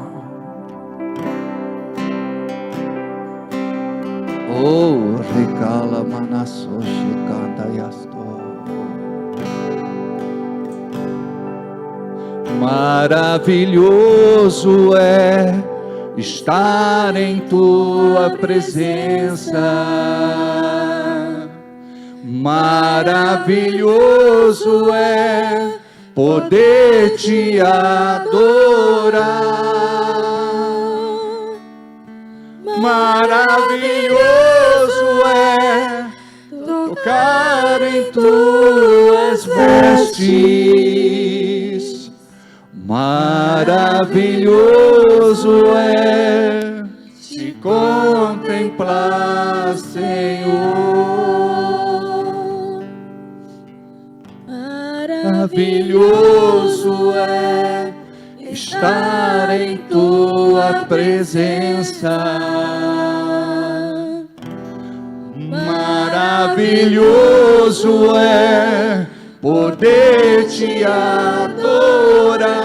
Oh, regala manasoshi kandayasto. Maravilhoso é estar em tua presença. Maravilhoso é poder te adorar. Maravilhoso é tocar em tuas vestes. Maravilhoso é te contemplar, Senhor. Maravilhoso é estar em tua presença. Maravilhoso é poder te adorar.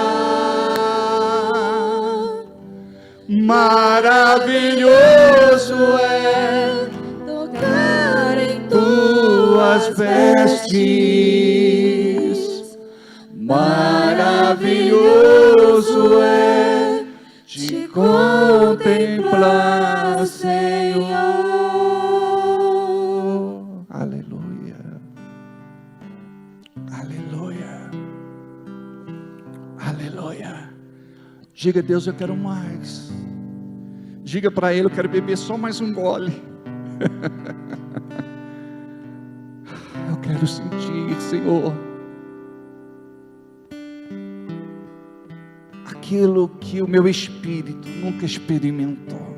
Maravilhoso é tocar em tuas vestes. Maravilhoso é te contemplar, Senhor. Aleluia. Aleluia. Aleluia. Diga: Deus, eu quero mais. Diga para Ele: eu quero beber só mais um gole. Eu quero sentir, Senhor, aquilo que o meu espírito nunca experimentou.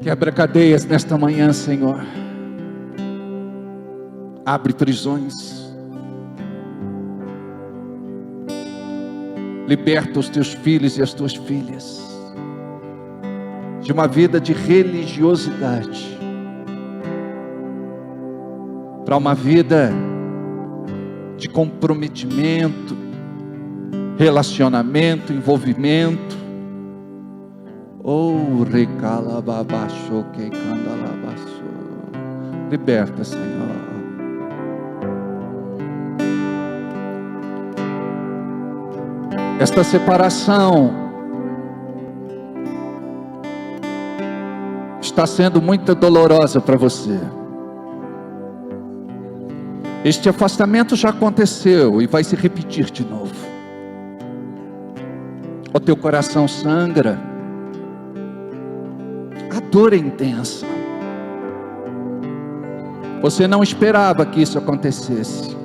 Quebra cadeias nesta manhã, Senhor. Abre prisões. Liberta os teus filhos e as tuas filhas de uma vida de religiosidade para uma vida de comprometimento, relacionamento, envolvimento. Oh, recalababaxo que candalabaço. Liberta, Senhor. Esta separação está sendo muito dolorosa para você. Este afastamento já aconteceu e vai se repetir de novo. O teu coração sangra. A dor é intensa. Você não esperava que isso acontecesse.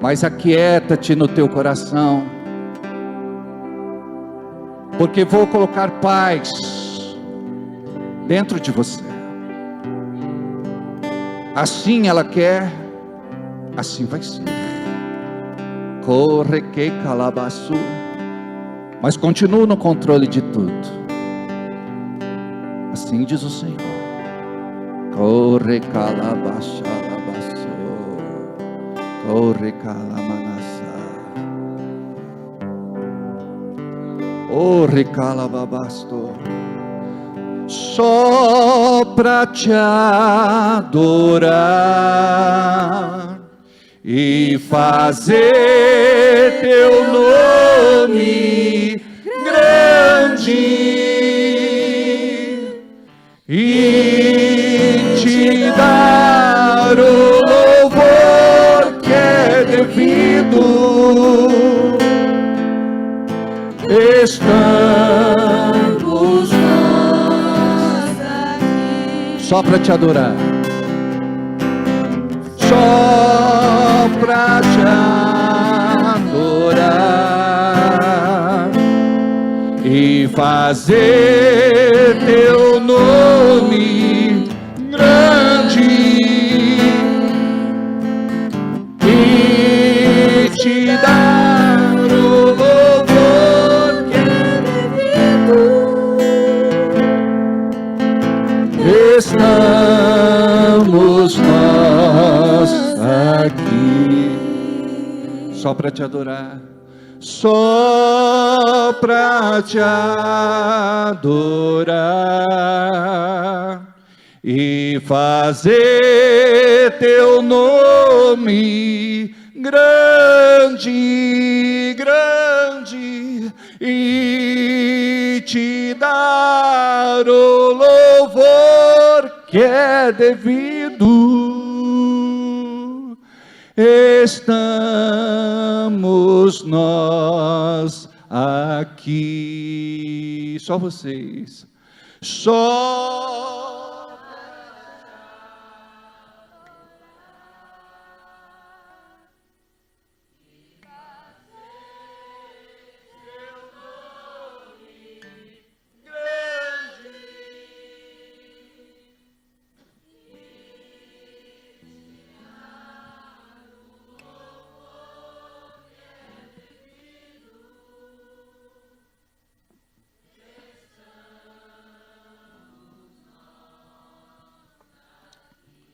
Mas aquieta-te no teu coração, porque vou colocar paz dentro de você. Assim ela quer, assim vai ser. Corre que calabaçu, mas continua no controle de tudo. Assim diz o Senhor. Corre calabaçu, corre calamanassa, corre calababasto. Só pra te adorar e fazer teu nome grande e te dar o louvor que é devido. Estamos nós aqui só para te adorar, só pra te adorar e fazer teu nome grande e te dar o louvor que é devido. Estamos nós aqui só para te adorar, só para te adorar e fazer teu nome grande, grande e te dar o louvor que é devido. Estamos nós aqui, só vocês, só.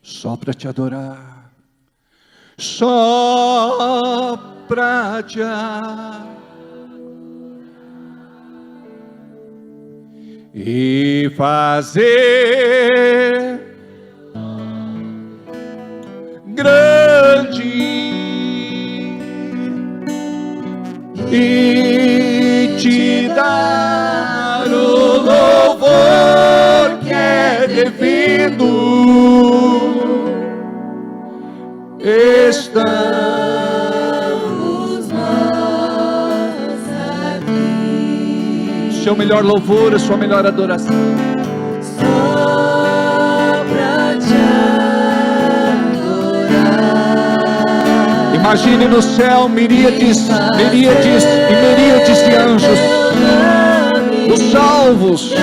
Só para te adorar, só para te adorar e fazer grande e te dar o louvor que é devido. Estamos nós aqui. Seu melhor louvor, a sua melhor adoração. Só pra te adorar. Imagine no céu miríades, miríades e miríades de anjos, os salvos.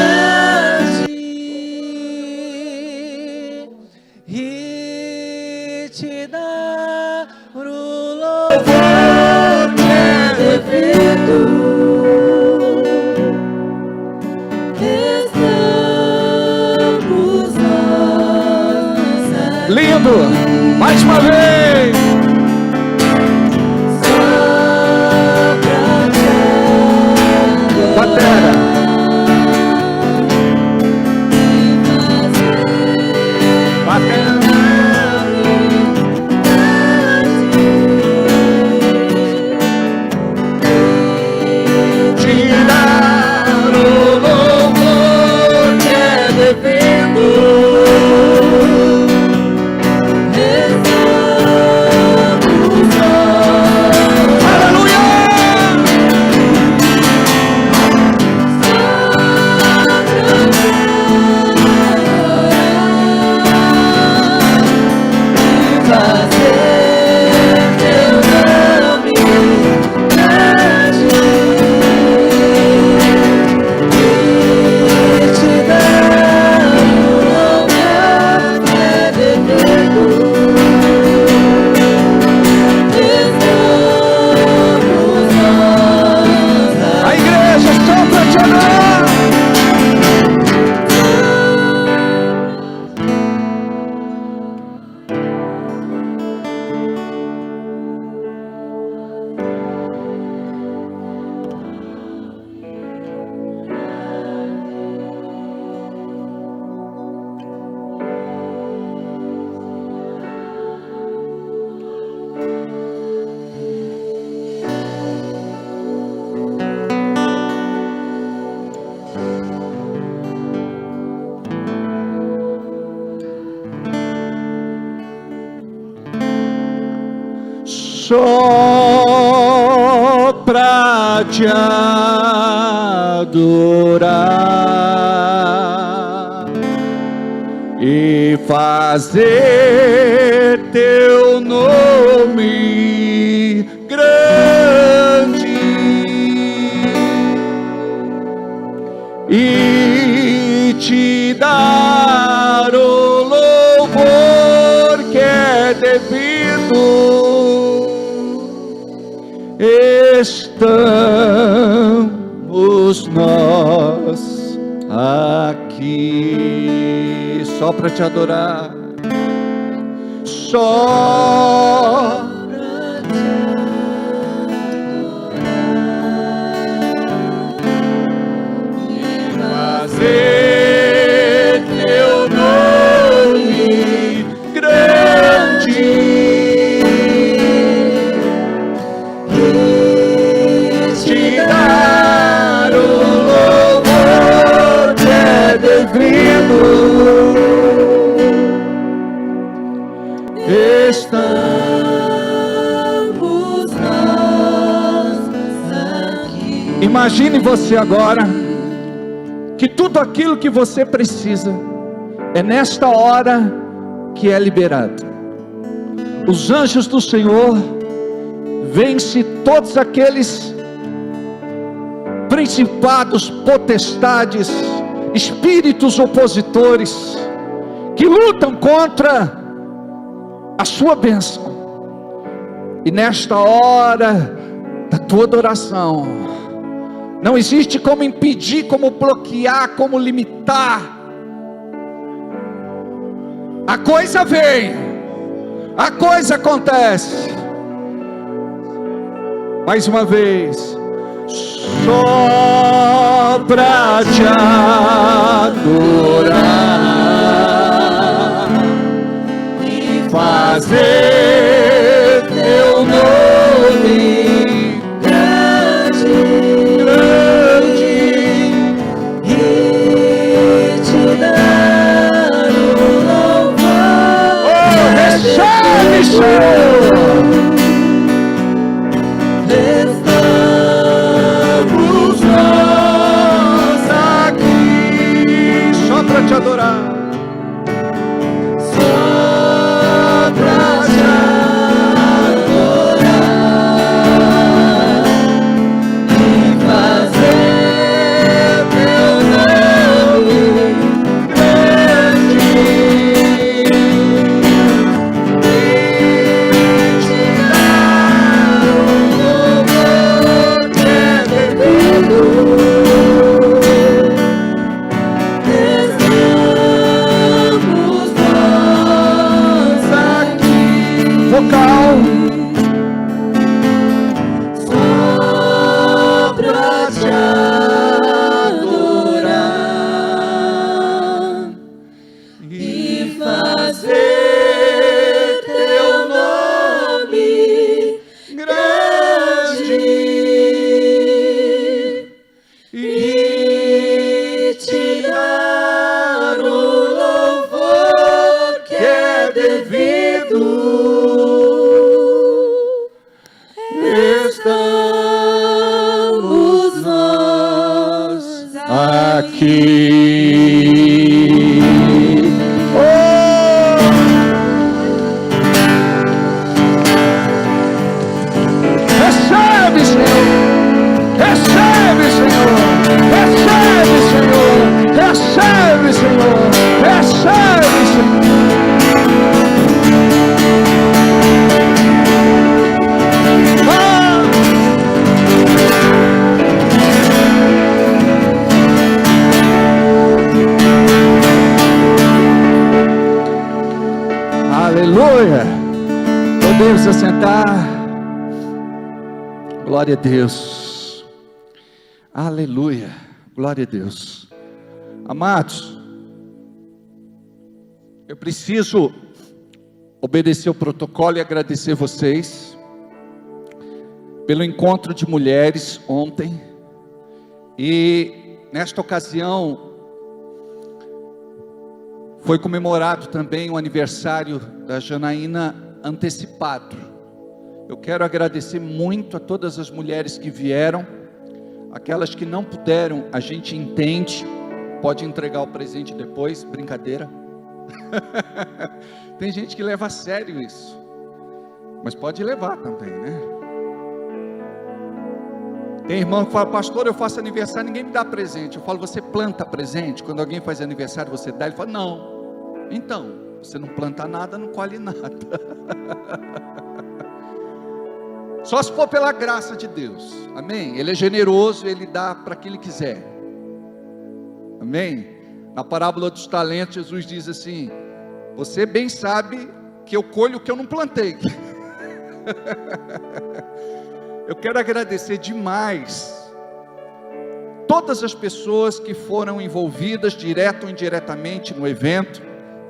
Lindo, mais uma vez. Batera. Batera. Tirar o louvor que é devido. só pra te adorar e fazer teu nome grande e te dar o louvor que é devido. Estamos nós aqui só para te adorar, só para te adorar e fazer teu nome grande. Estamos nós aqui. Imagine você agora que tudo aquilo que você precisa é nesta hora que é liberado. Os anjos do Senhor vencem todos aqueles principados, potestades, espíritos opositores que lutam contra a sua bênção. E nesta hora da tua adoração, não existe como impedir, como bloquear, como limitar. A coisa vem, a coisa acontece. Mais uma vez, só pra te adorar e fazer teu nome grande, grande e te dar o louvor. Oh, recebe, Senhor. Para te adorar, só pra te adorar e fazer teu nome grande e te dar o louvor que é devido. Vocal, só pra te adorar e fazer teu nome grande e te dar o louvor que é devido. Estamos nós aqui. Oh! Recebe, Senhor. Recebe, Senhor. Recebe, Senhor. Recebe, Senhor. Recebe, Senhor. Aleluia. Podemos assentar. Glória a Deus. Aleluia. Glória a Deus. Amados, eu preciso obedecer o protocolo e agradecer vocês pelo encontro de mulheres ontem. E nesta ocasião foi comemorado também o aniversário da Janaína antecipado. Eu quero agradecer muito a todas as mulheres que vieram. Aquelas que não puderam, a gente entende. Pode entregar o presente depois, brincadeira. Tem gente que leva a sério isso, mas pode levar também, né? Tem irmão que fala: pastor, eu faço aniversário, ninguém me dá presente. Eu falo: você planta presente? Quando alguém faz aniversário, você dá? Ele fala: não. Então, você não planta nada, não colhe nada. Só se for pela graça de Deus, amém? Ele é generoso, Ele dá para quem Ele quiser, amém? Na parábola dos talentos, Jesus diz assim: você bem sabe que eu colho o que eu não plantei. Eu quero agradecer demais todas as pessoas que foram envolvidas, direto ou indiretamente, no evento.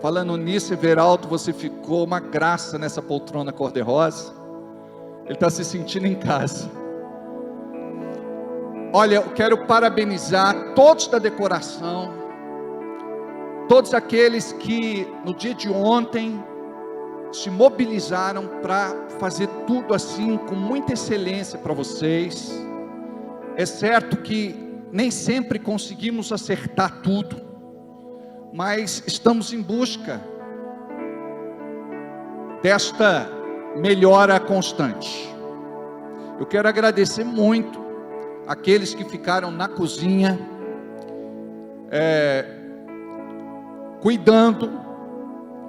Falando nisso, Everaldo, você ficou uma graça nessa poltrona cor-de-rosa. Ele está se sentindo em casa. Olha, eu quero parabenizar todos da decoração, todos aqueles que no dia de ontem se mobilizaram para fazer tudo assim com muita excelência para vocês. É certo que nem sempre conseguimos acertar tudo, mas estamos em busca desta melhora constante. Eu quero agradecer muito aqueles que ficaram na cozinha, cuidando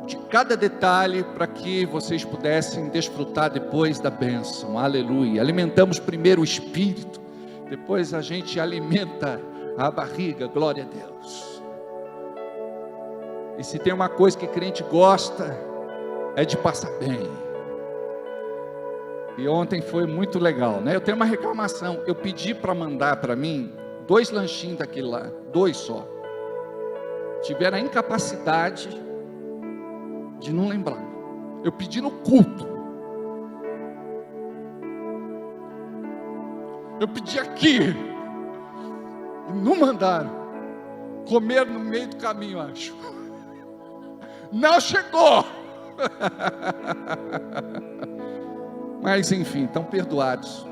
de cada detalhe, para que vocês pudessem desfrutar depois da bênção. Aleluia. Alimentamos primeiro o espírito, depois a gente alimenta a barriga. Glória a Deus. E se tem uma coisa que crente gosta, é de passar bem. E ontem foi muito legal, né? Eu tenho uma reclamação. Eu pedi para mandar para mim 2 lanchinhos daquele lá, 2 só. Tiveram a incapacidade de não lembrar. Eu pedi no culto. Eu pedi aqui e não mandaram. Comeram no meio do caminho, acho. Não chegou. Mas enfim, estão perdoados.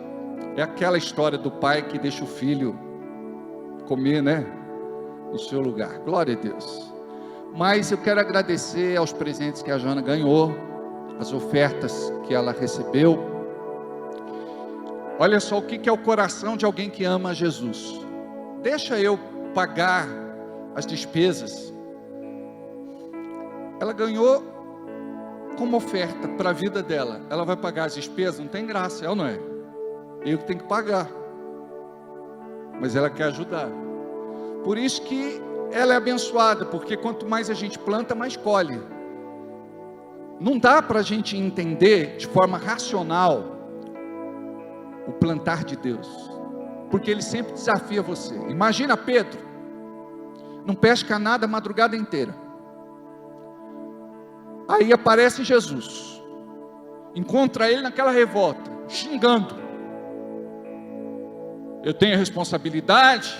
É aquela história do pai que deixa o filho comer, né, no seu lugar. Glória a Deus. Mas eu quero agradecer aos presentes que a Jana ganhou, as ofertas que ela recebeu. Olha só o que é o coração de alguém que ama Jesus. Deixa eu pagar as despesas. Ela ganhou como oferta para a vida dela. Ela vai pagar as despesas? Não tem graça, é ou não é? Eu que tenho que pagar. Mas ela quer ajudar. Por isso que ela é abençoada, porque quanto mais a gente planta, mais colhe. Não dá para a gente entender de forma racional o plantar de Deus, porque Ele sempre desafia você. Imagina Pedro, não pesca nada a madrugada inteira. Aí aparece Jesus, encontra ele naquela revolta, xingando. Eu tenho responsabilidade,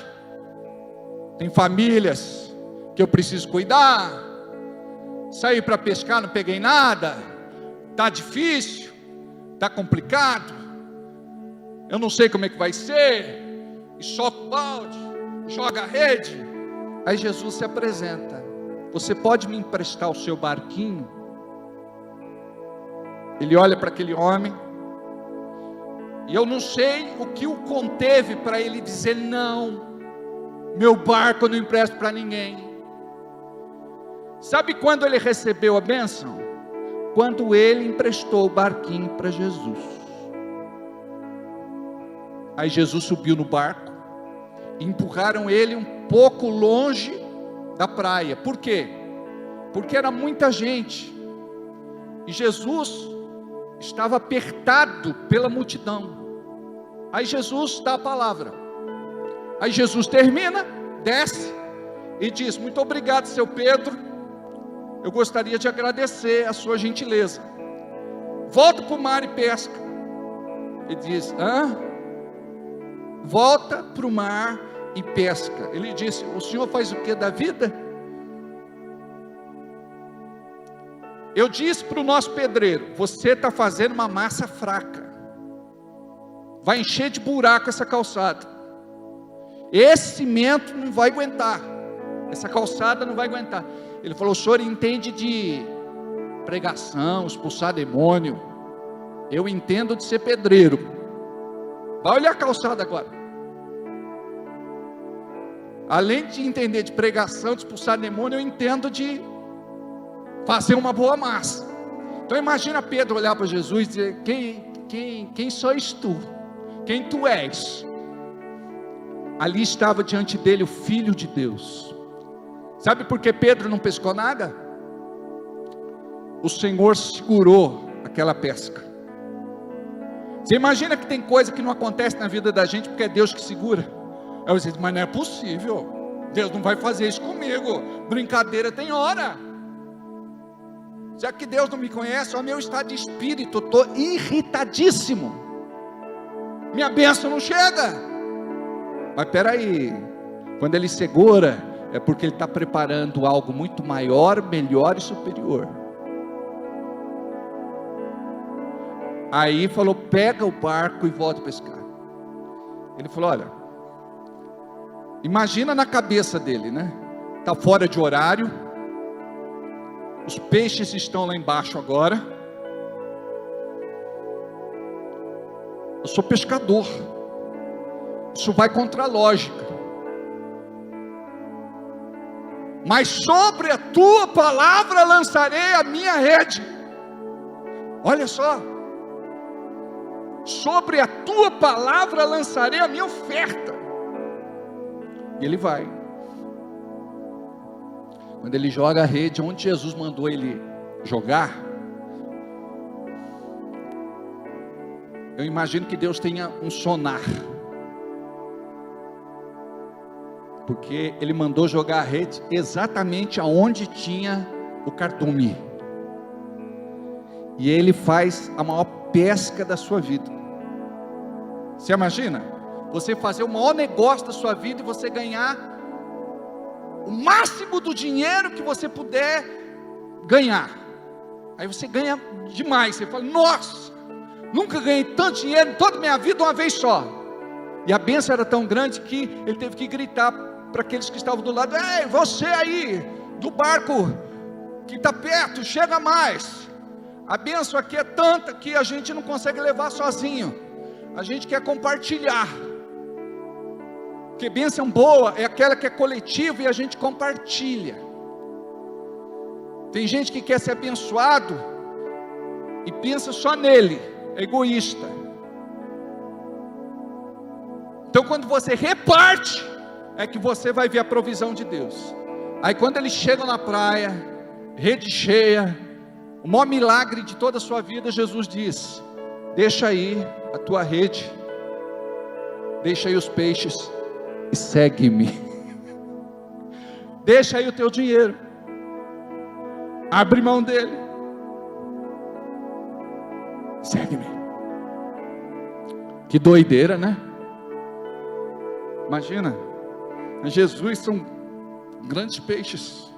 tem famílias que eu preciso cuidar. Saí para pescar, não peguei nada. Tá difícil, tá complicado. Eu não sei como é que vai ser. E soca o balde, joga a rede. Aí Jesus se apresenta: você pode me emprestar o seu barquinho? Ele olha para aquele homem, e eu não sei o que o conteve para ele dizer: não, meu barco eu não empresto para ninguém. Sabe quando ele recebeu a bênção? Quando ele emprestou o barquinho para Jesus. Aí Jesus subiu no barco, e empurraram ele um pouco longe da praia. Por quê? Porque era muita gente, e Jesus estava apertado pela multidão. Aí Jesus dá a palavra. Aí Jesus termina, desce e diz: muito obrigado, seu Pedro, eu gostaria de agradecer a sua gentileza. Volta para o mar e pesca. Ele diz: volta para o mar e pesca. Ele disse: o senhor faz o que da vida? Eu disse para o nosso pedreiro: você está fazendo uma massa fraca, vai encher de buraco essa calçada, esse cimento não vai aguentar, essa calçada não vai aguentar. Ele falou: o senhor entende de pregação, expulsar demônio, eu entendo de ser pedreiro, vai olhar a calçada agora. Além de entender de pregação, de expulsar demônio, eu entendo de fazer uma boa massa. Então imagina Pedro olhar para Jesus e dizer: quem sois tu? Quem tu és? Ali estava diante dele o Filho de Deus. Sabe por que Pedro não pescou nada? O Senhor segurou aquela pesca. Você imagina que tem coisa que não acontece na vida da gente porque é Deus que segura? Aí você diz: mas não é possível, Deus não vai fazer isso comigo, brincadeira tem hora. Já que Deus não me conhece, o meu estado de espírito, eu estou irritadíssimo, minha bênção não chega. Mas peraí, quando Ele segura, é porque Ele está preparando algo muito maior, melhor e superior. Aí falou: pega o barco e volta a pescar. Ele falou: olha, imagina na cabeça dele, né? Está fora de horário, os peixes estão lá embaixo agora. Eu sou pescador, isso vai contra a lógica, mas sobre a tua palavra lançarei a minha rede. Olha só, sobre a tua palavra lançarei a minha oferta. E ele vai. Quando ele joga a rede onde Jesus mandou ele jogar, eu imagino que Deus tenha um sonar, porque Ele mandou jogar a rede exatamente aonde tinha o cardume, e Ele faz a maior pesca da sua vida. Você imagina? Você fazer o maior negócio da sua vida e você ganhar o máximo do dinheiro que você puder ganhar. Aí você ganha demais, você fala: nossa, nunca ganhei tanto dinheiro em toda a minha vida uma vez só. E a bênção era tão grande que ele teve que gritar para aqueles que estavam do lado: ei, você aí do barco que está perto, chega mais. A bênção aqui é tanta que a gente não consegue levar sozinho, a gente quer compartilhar. Porque bênção boa é aquela que é coletiva e a gente compartilha. Tem gente que quer ser abençoado e pensa só nele, é egoísta. Então quando você reparte, é que você vai ver a provisão de Deus. Aí quando eles chegam na praia, rede cheia, o maior milagre de toda a sua vida, Jesus diz: deixa aí a tua rede, deixa aí os peixes e segue-me. Deixa aí o teu dinheiro, abre mão dele, segue-me. Que doideira, né? Imagina, Jesus são grandes peixes.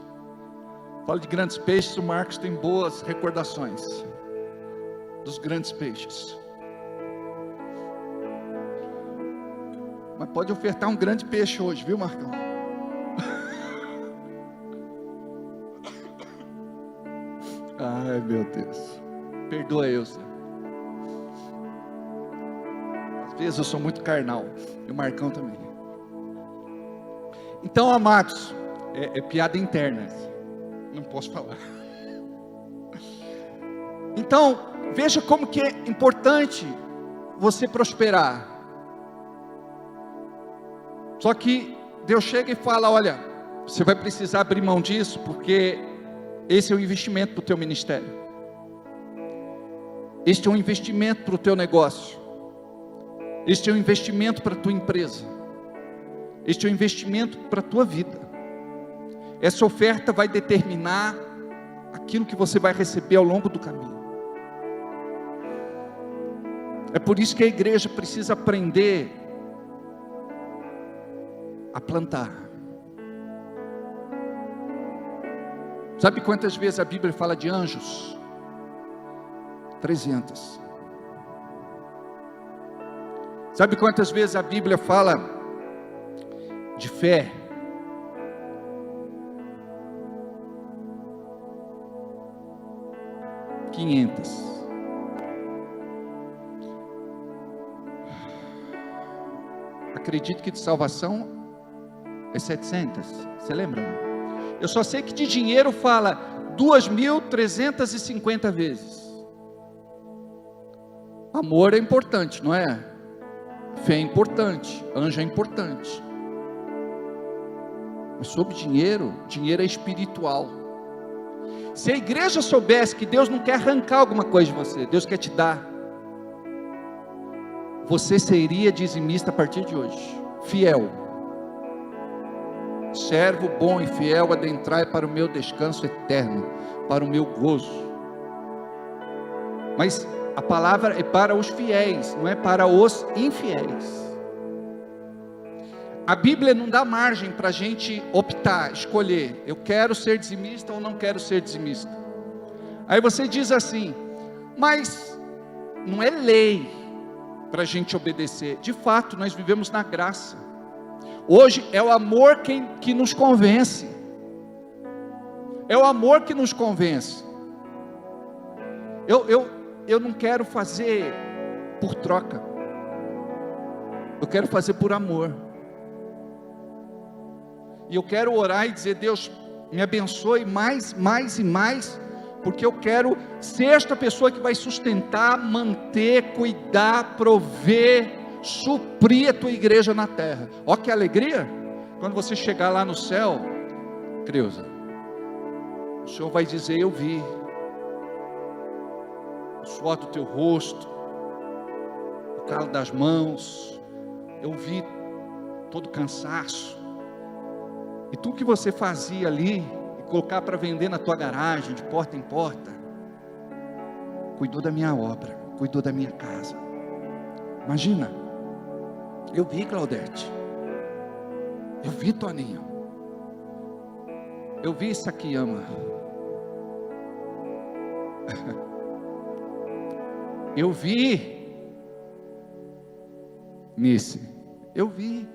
Fala de grandes peixes, o Marcos tem boas recordações dos grandes peixes. Mas pode ofertar um grande peixe hoje, viu, Marcão? Ai, meu Deus, perdoa eu, Zé. Às vezes eu sou muito carnal, e o Marcão também. Então, amados, é piada interna, não posso falar. Então, veja como que é importante você prosperar. Só que Deus chega e fala: olha, você vai precisar abrir mão disso, porque esse é um investimento para o teu ministério, este é um investimento para o teu negócio, este é um investimento para a tua empresa, este é um investimento para a tua vida. Essa oferta vai determinar aquilo que você vai receber ao longo do caminho. É por isso que a igreja precisa aprender a plantar. Sabe quantas vezes a Bíblia fala de anjos? 300. Sabe quantas vezes a Bíblia fala de fé? 500. Acredito que de salvação é 700. Você lembra? Eu só sei que de dinheiro fala 2.350 vezes. Amor é importante, não é? Fé é importante, anjo é importante. Mas sobre dinheiro, dinheiro é espiritual. Se a igreja soubesse que Deus não quer arrancar alguma coisa de você, Deus quer te dar, você seria dizimista a partir de hoje, fiel. Servo bom e fiel, adentrai para o meu descanso eterno, para o meu gozo. Mas a palavra é para os fiéis, não é para os infiéis. A Bíblia não dá margem para a gente optar, escolher, eu quero ser dizimista ou não quero ser dizimista. Aí você diz assim, mas não é lei para a gente obedecer. De fato, nós vivemos na graça. Hoje é o amor que nos convence. É o amor que nos convence. Eu não quero fazer por troca. Eu quero fazer por amor. E eu quero orar e dizer, Deus, me abençoe mais e mais, porque eu quero ser esta pessoa que vai sustentar, manter, cuidar, prover, suprir a tua igreja na terra. Ó que alegria, quando você chegar lá no céu, Creuza, o Senhor vai dizer, eu vi o suor do teu rosto, o calo das mãos, eu vi todo o cansaço, e tudo que você fazia ali, e colocar para vender na tua garagem, de porta em porta, cuidou da minha obra, cuidou da minha casa. Imagina, eu vi Claudete, eu vi Toninho, eu vi Sakiyama, eu vi Nice, eu vi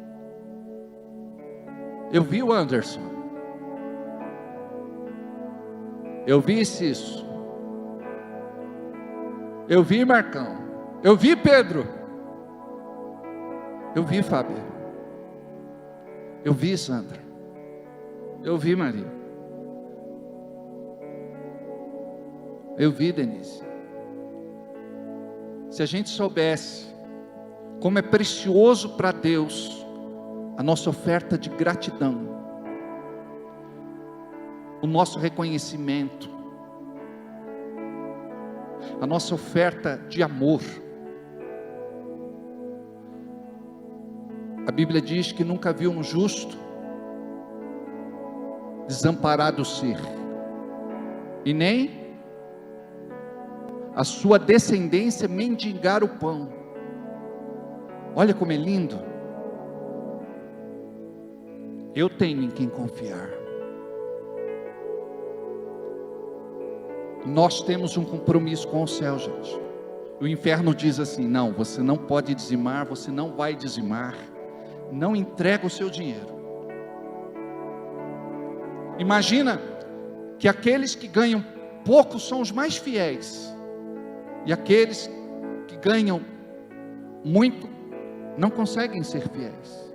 o Anderson, eu vi Cício, eu vi Marcão, eu vi Pedro, eu vi Fábio, eu vi Sandra, eu vi Maria, eu vi Denise. Se a gente soubesse como é precioso para Deus a nossa oferta de gratidão, o nosso reconhecimento, a nossa oferta de amor. A Bíblia diz que nunca viu um justo desamparado ser, e nem a sua descendência mendigar o pão. Olha como é lindo. Eu tenho em quem confiar. Nós temos um compromisso com o céu, gente. O inferno diz assim, não, você não pode dizimar, você não vai dizimar, não entrega o seu dinheiro. Imagina que aqueles que ganham pouco são os mais fiéis, e aqueles que ganham muito não conseguem ser fiéis.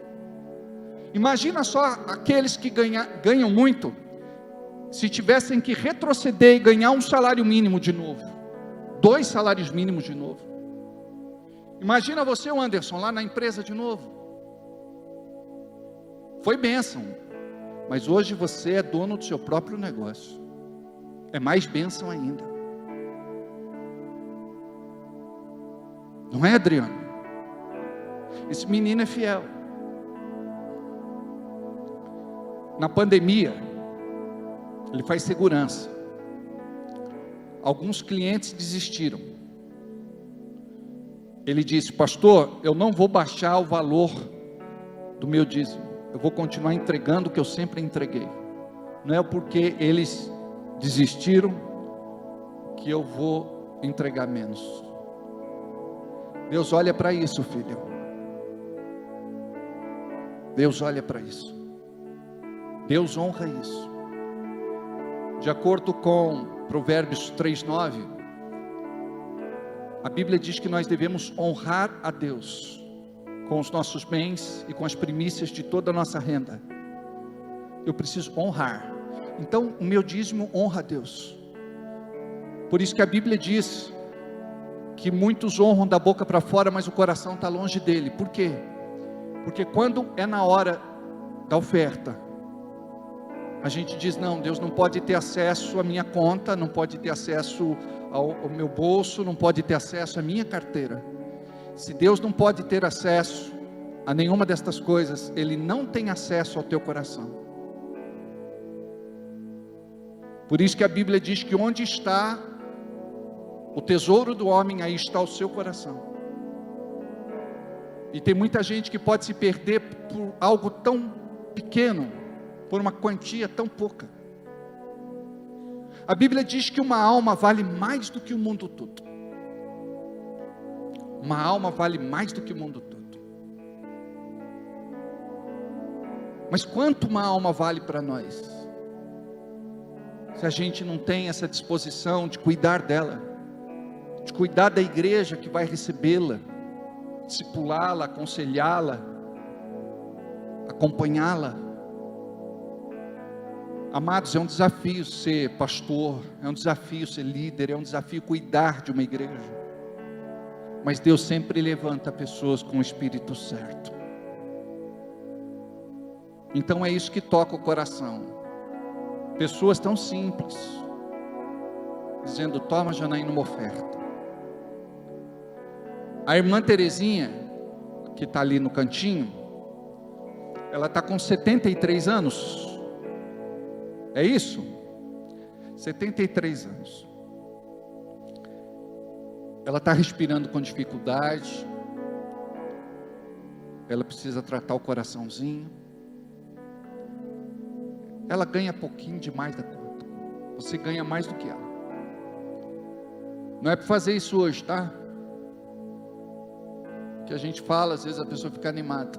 Imagina só aqueles que ganham muito, se tivessem que retroceder e ganhar um salário mínimo de novo, 2 salários mínimos de novo. Imagina você, o Anderson, lá na empresa de novo. Foi bênção, mas hoje você é dono do seu próprio negócio. É mais bênção ainda. Não é, Adriano? Esse menino é fiel. Na pandemia, ele faz segurança. Alguns clientes desistiram. Ele disse, pastor, eu não vou baixar o valor do meu dízimo. Eu vou continuar entregando o que eu sempre entreguei. Não é porque eles desistiram, que eu vou entregar menos. Deus olha para isso, filho. Deus olha para isso. Deus honra isso. De acordo com Provérbios 3:9, a Bíblia diz que nós devemos honrar a Deus com os nossos bens e com as primícias de toda a nossa renda. Eu preciso honrar. Então o meu dízimo honra a Deus. Por isso que a Bíblia diz que muitos honram da boca para fora, mas o coração está longe dele. Por quê? Porque quando é na hora da oferta, a gente diz: não, Deus não pode ter acesso à minha conta, não pode ter acesso ao meu bolso, não pode ter acesso à minha carteira. Se Deus não pode ter acesso a nenhuma destas coisas, Ele não tem acesso ao teu coração. Por isso que a Bíblia diz que onde está o tesouro do homem, aí está o seu coração. E tem muita gente que pode se perder por algo tão pequeno, por uma quantia tão pouca. A Bíblia diz que uma alma vale mais do que o mundo todo. Uma alma vale mais do que o mundo todo. Mas quanto uma alma vale para nós? Se a gente não tem essa disposição de cuidar dela, de cuidar da igreja que vai recebê-la, discipulá-la, aconselhá-la, acompanhá-la. Amados, é um desafio ser pastor, é um desafio ser líder, é um desafio cuidar de uma igreja. Mas Deus sempre levanta pessoas com o espírito certo. Então é isso que toca o coração. Pessoas tão simples, dizendo: toma, Janaína, uma oferta. A irmã Terezinha, que está ali no cantinho, ela está com 73 anos. É isso? 73 anos. Ela está respirando com dificuldade. Ela precisa tratar o coraçãozinho. Ela ganha pouquinho demais da conta. Você ganha mais do que ela. Não é para fazer isso hoje, tá? Que a gente fala, às vezes a pessoa fica animada.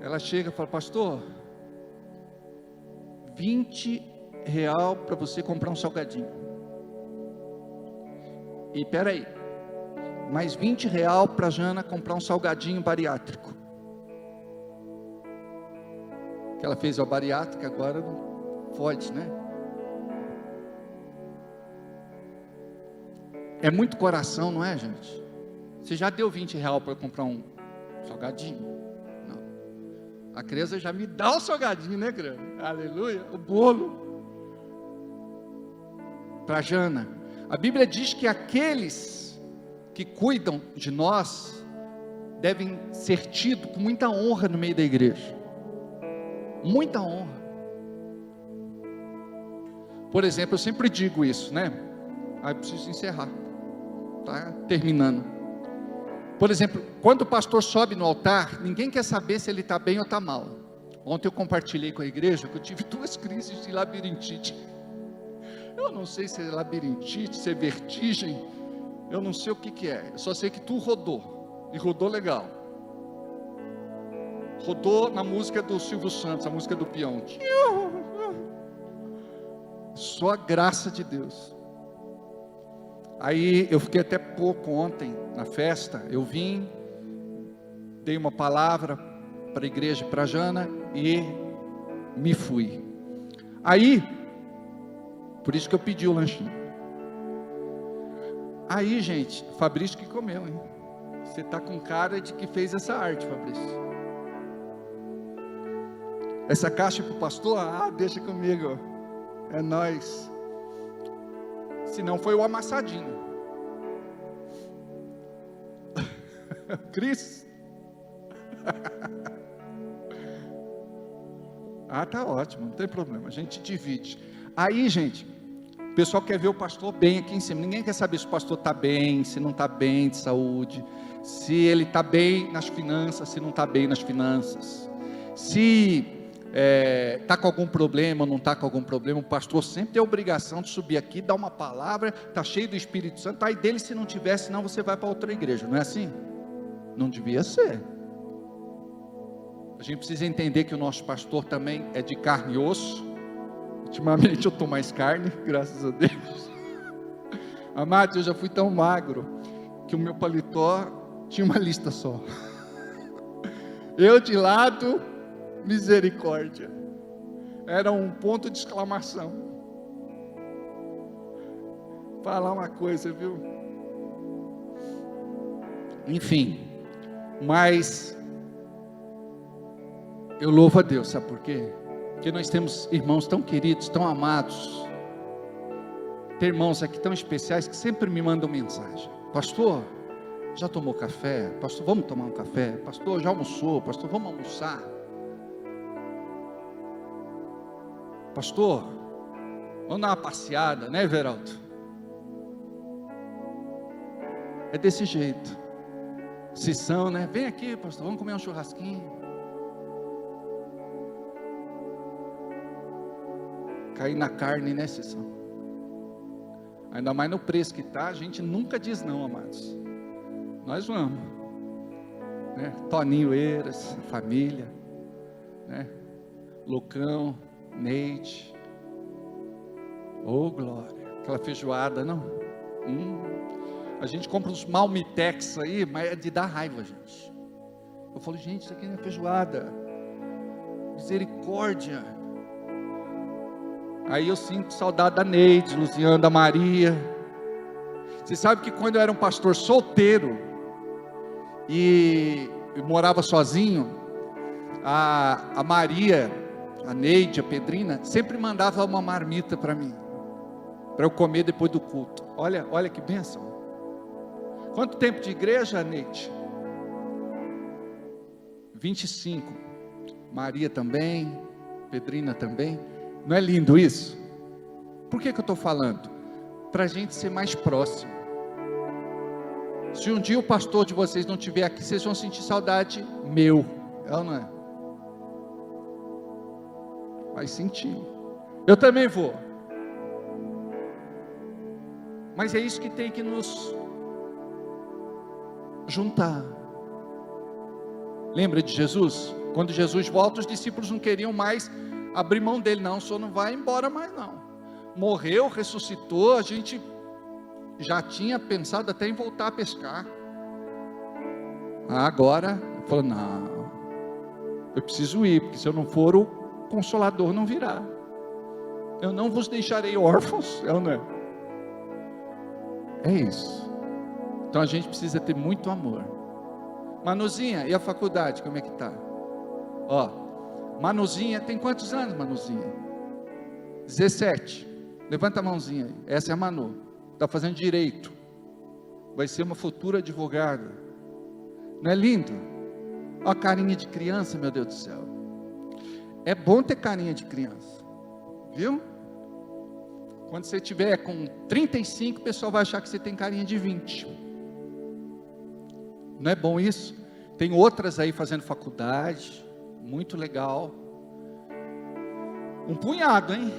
Ela chega e fala: pastor, R$20 para você comprar um salgadinho. E peraí, mais R$20 para a Jana comprar um salgadinho bariátrico. Que ela fez a bariátrica, agora não pode, né? É muito coração, não é, gente? Você já deu R$20 para comprar um salgadinho? Não. A criança já me dá o salgadinho, né, criança? Aleluia, o bolo. Para a Jana. A Bíblia diz que aqueles que cuidam de nós devem ser tidos com muita honra no meio da igreja. Muita honra. Por exemplo, eu sempre digo isso, né? Aí eu preciso encerrar. Tá terminando. Por exemplo, quando o pastor sobe no altar, ninguém quer saber se ele está bem ou está mal. Ontem eu compartilhei com a igreja que eu tive 2 crises de labirintite. Eu não sei se é labirintite, se é vertigem, eu não sei o que é. Eu só sei que tu rodou, e rodou legal. Rodou na música do Silvio Santos, a música do peão. Só a graça de Deus. Aí eu fiquei até pouco ontem na festa. Eu vim, dei uma palavra para a igreja, para a Jana, e me fui. Aí, por isso que eu pedi o lanchinho. Aí, gente, Fabrício que comeu, hein? Você está com cara de que fez essa arte, Fabrício. Essa caixa para o pastor? Ah, deixa comigo. É nóis. Se não foi o amassadinho. Cris? Ah, tá ótimo, não tem problema, a gente divide. Aí, gente, o pessoal quer ver o pastor bem aqui em cima. Ninguém quer saber se o pastor está bem, se não está bem de saúde, se ele está bem nas finanças, se não está bem nas finanças, se está com algum problema, não está com algum problema, o pastor sempre tem a obrigação de subir aqui, dar uma palavra, está cheio do Espírito Santo, aí dele se não tiver, senão você vai para outra igreja, não é assim? Não devia ser. A gente precisa entender que o nosso pastor também é de carne e osso. Ultimamente eu estou mais carne, graças a Deus. Amados, eu já fui tão magro, que o meu paletó tinha uma lista só. Eu de lado, misericórdia. Era um ponto de exclamação. Falar uma coisa, viu? Enfim, mas eu louvo a Deus, sabe por quê? Porque nós temos irmãos tão queridos, tão amados. Tem irmãos aqui tão especiais que sempre me mandam mensagem: pastor, já tomou café? Pastor, vamos tomar um café? Pastor, já almoçou? Pastor, vamos almoçar? Pastor, vamos dar uma passeada, né, Everaldo? É desse jeito. Se são, né? Vem aqui, pastor, vamos comer um churrasquinho. Cair na carne, né, Cissão? Ainda mais no preço que está, a gente nunca diz não, amados. Nós vamos, né? Toninho Eiras, família, né? Lucão, Neide, oh glória, aquela feijoada, não? A gente compra uns malmitex aí, mas é de dar raiva, gente. Eu falo, gente, isso aqui não é feijoada, misericórdia. Aí eu sinto saudade da Neide, Luciana, da Maria. Você sabe que quando eu era um pastor solteiro e eu morava sozinho, a Maria, a Neide, a Pedrina, sempre mandava uma marmita para mim, para eu comer depois do culto. Olha que bênção. Quanto tempo de igreja, Neide? 25. Maria também, Pedrina também. Não é lindo isso? Por que eu estou falando? Para a gente ser mais próximo. Se um dia o pastor de vocês não estiver aqui, vocês vão sentir saudade meu. É ou não é? Vai sentir. Eu também vou. Mas é isso que tem que nos juntar. Lembra de Jesus? Quando Jesus volta, os discípulos não queriam mais abrir mão dele. Não, o senhor não vai embora mais não. Morreu, ressuscitou, a gente já tinha pensado até em voltar a pescar. Agora, ele falou, não, eu preciso ir, porque se eu não for, o Consolador não virá. Eu não vos deixarei órfãos, é ou não é? É isso. Então a gente precisa ter muito amor. Manuzinha, e a faculdade, como é que tá? Ó, Manuzinha, tem quantos anos, Manuzinha? 17. Levanta a mãozinha aí. Essa é a Manu. Está fazendo direito. Vai ser uma futura advogada. Não é lindo? Ó a carinha de criança, meu Deus do céu. É bom ter carinha de criança. Viu? Quando você tiver com 35, o pessoal vai achar que você tem carinha de 20. Não é bom isso? Tem outras aí fazendo faculdade. Muito legal. Um punhado, hein?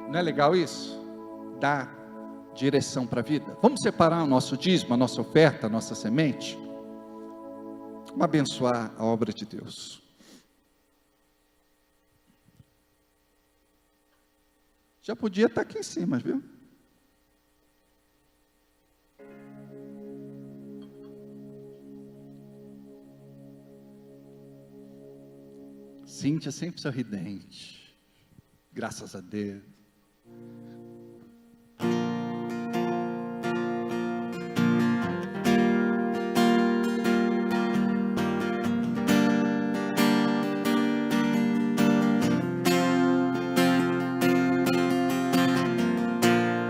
Não é legal isso? Dá direção para a vida. Vamos separar o nosso dízimo, a nossa oferta, a nossa semente? Vamos abençoar a obra de Deus. Já podia estar aqui em cima, viu? Cíntia sempre sorridente. Graças a Deus.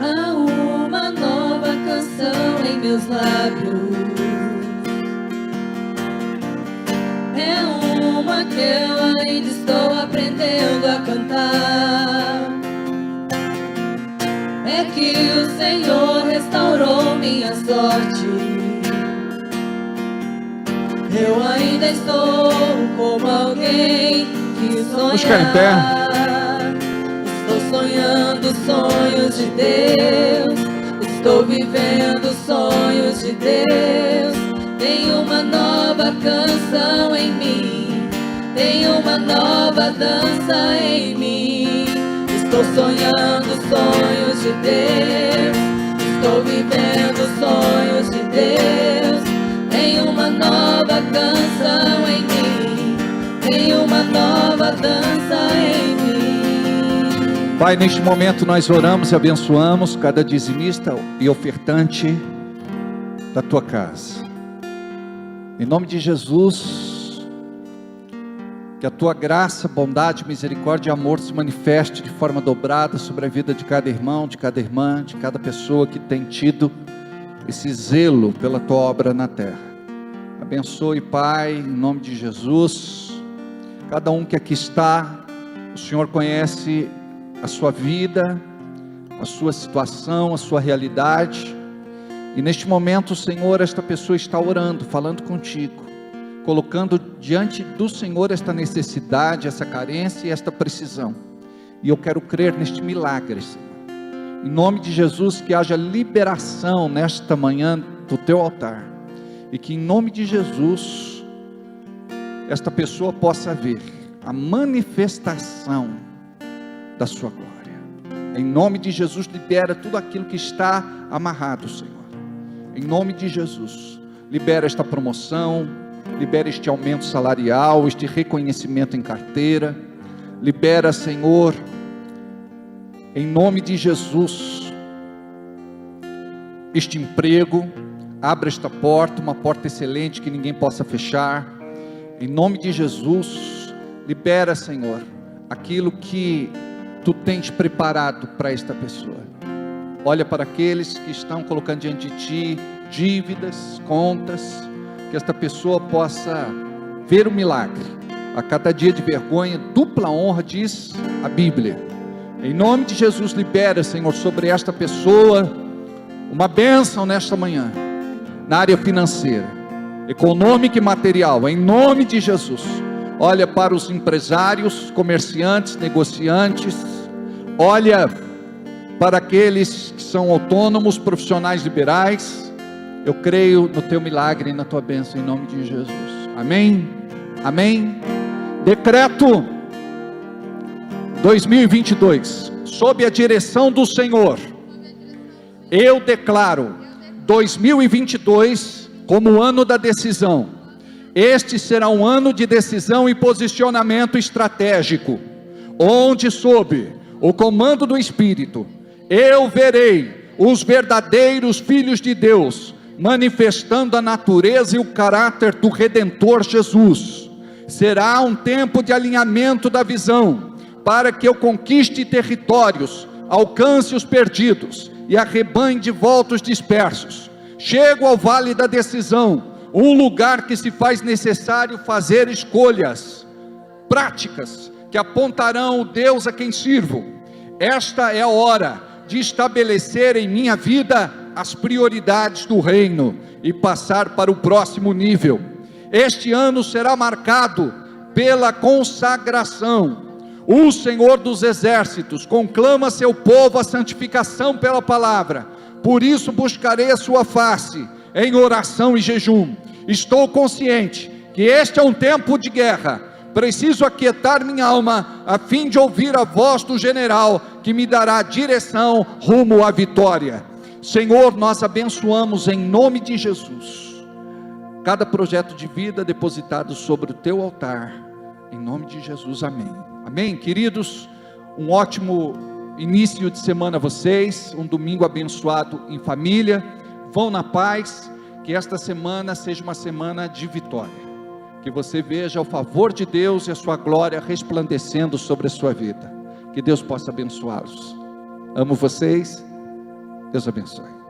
Há uma nova canção em meus lábios. É uma que eu ainda estou aprendendo a cantar. É que o Senhor restaurou minha sorte. Eu ainda estou como alguém
Vamos ficar em pé.
Estou sonhando sonhos de Deus, estou vivendo sonhos de Deus. Tem uma nova canção em mim, tem uma nova dança em mim. Estou sonhando sonhos de Deus, estou vivendo sonhos de Deus. Tem uma nova canção em mim, tem uma nova dança em mim.
Pai, neste momento nós oramos e abençoamos cada dizimista e ofertante da tua casa. Em nome de Jesus, que a tua graça, bondade, misericórdia e amor se manifeste de forma dobrada sobre a vida de cada irmão, de cada irmã, de cada pessoa que tem tido esse zelo pela tua obra na terra. Abençoe, Pai, em nome de Jesus, cada um que aqui está. O Senhor conhece a sua vida, a sua situação, a sua realidade, e neste momento, Senhor, esta pessoa está orando, falando contigo, colocando diante do Senhor esta necessidade, essa carência e esta precisão, e eu quero crer neste milagre, Senhor, em nome de Jesus, que haja liberação nesta manhã do teu altar, e que em nome de Jesus, esta pessoa possa ver a manifestação da sua glória. Em nome de Jesus, libera tudo aquilo que está amarrado, Senhor. Em nome de Jesus, libera esta promoção, libera este aumento salarial, este reconhecimento em carteira, libera, Senhor, em nome de Jesus, este emprego, abra esta porta, uma porta excelente que ninguém possa fechar. Em nome de Jesus, libera, Senhor, aquilo que tu tens preparado para esta pessoa. Olha para aqueles que estão colocando diante de ti dívidas, contas, que esta pessoa possa ver o milagre. A cada dia de vergonha, dupla honra, diz a Bíblia. Em nome de Jesus, libera, Senhor, sobre esta pessoa uma bênção nesta manhã, na área financeira, econômica e material, em nome de Jesus. Olha para os empresários, comerciantes, negociantes, olha para aqueles que são autônomos, profissionais liberais. Eu creio no teu milagre e na tua bênção, em nome de Jesus. Amém? Amém? Decreto 2022, sob a direção do Senhor, eu declaro 2022 como o ano da decisão. Este será um ano de decisão e posicionamento estratégico, onde sob o comando do Espírito, eu verei os verdadeiros filhos de Deus, manifestando a natureza e o caráter do Redentor Jesus. Será um tempo de alinhamento da visão, para que eu conquiste territórios, alcance os perdidos, e arrebanhe de volta os dispersos. Chego ao vale da decisão, um lugar que se faz necessário fazer escolhas práticas, que apontarão o Deus a quem sirvo. Esta é a hora de estabelecer em minha vida as prioridades do reino e passar para o próximo nível. Este ano será marcado pela consagração. O Senhor dos Exércitos conclama seu povo a santificação pela palavra. Por isso buscarei a sua face em oração e jejum. Estou consciente que este é um tempo de guerra. Preciso aquietar minha alma a fim de ouvir a voz do general que me dará direção rumo à vitória. Senhor, nós abençoamos em nome de Jesus cada projeto de vida depositado sobre o teu altar, em nome de Jesus, amém. Amém, queridos, um ótimo início de semana a vocês, um domingo abençoado em família, vão na paz, que esta semana seja uma semana de vitória, que você veja o favor de Deus e a sua glória resplandecendo sobre a sua vida, que Deus possa abençoá-los. Amo vocês, Deus abençoe.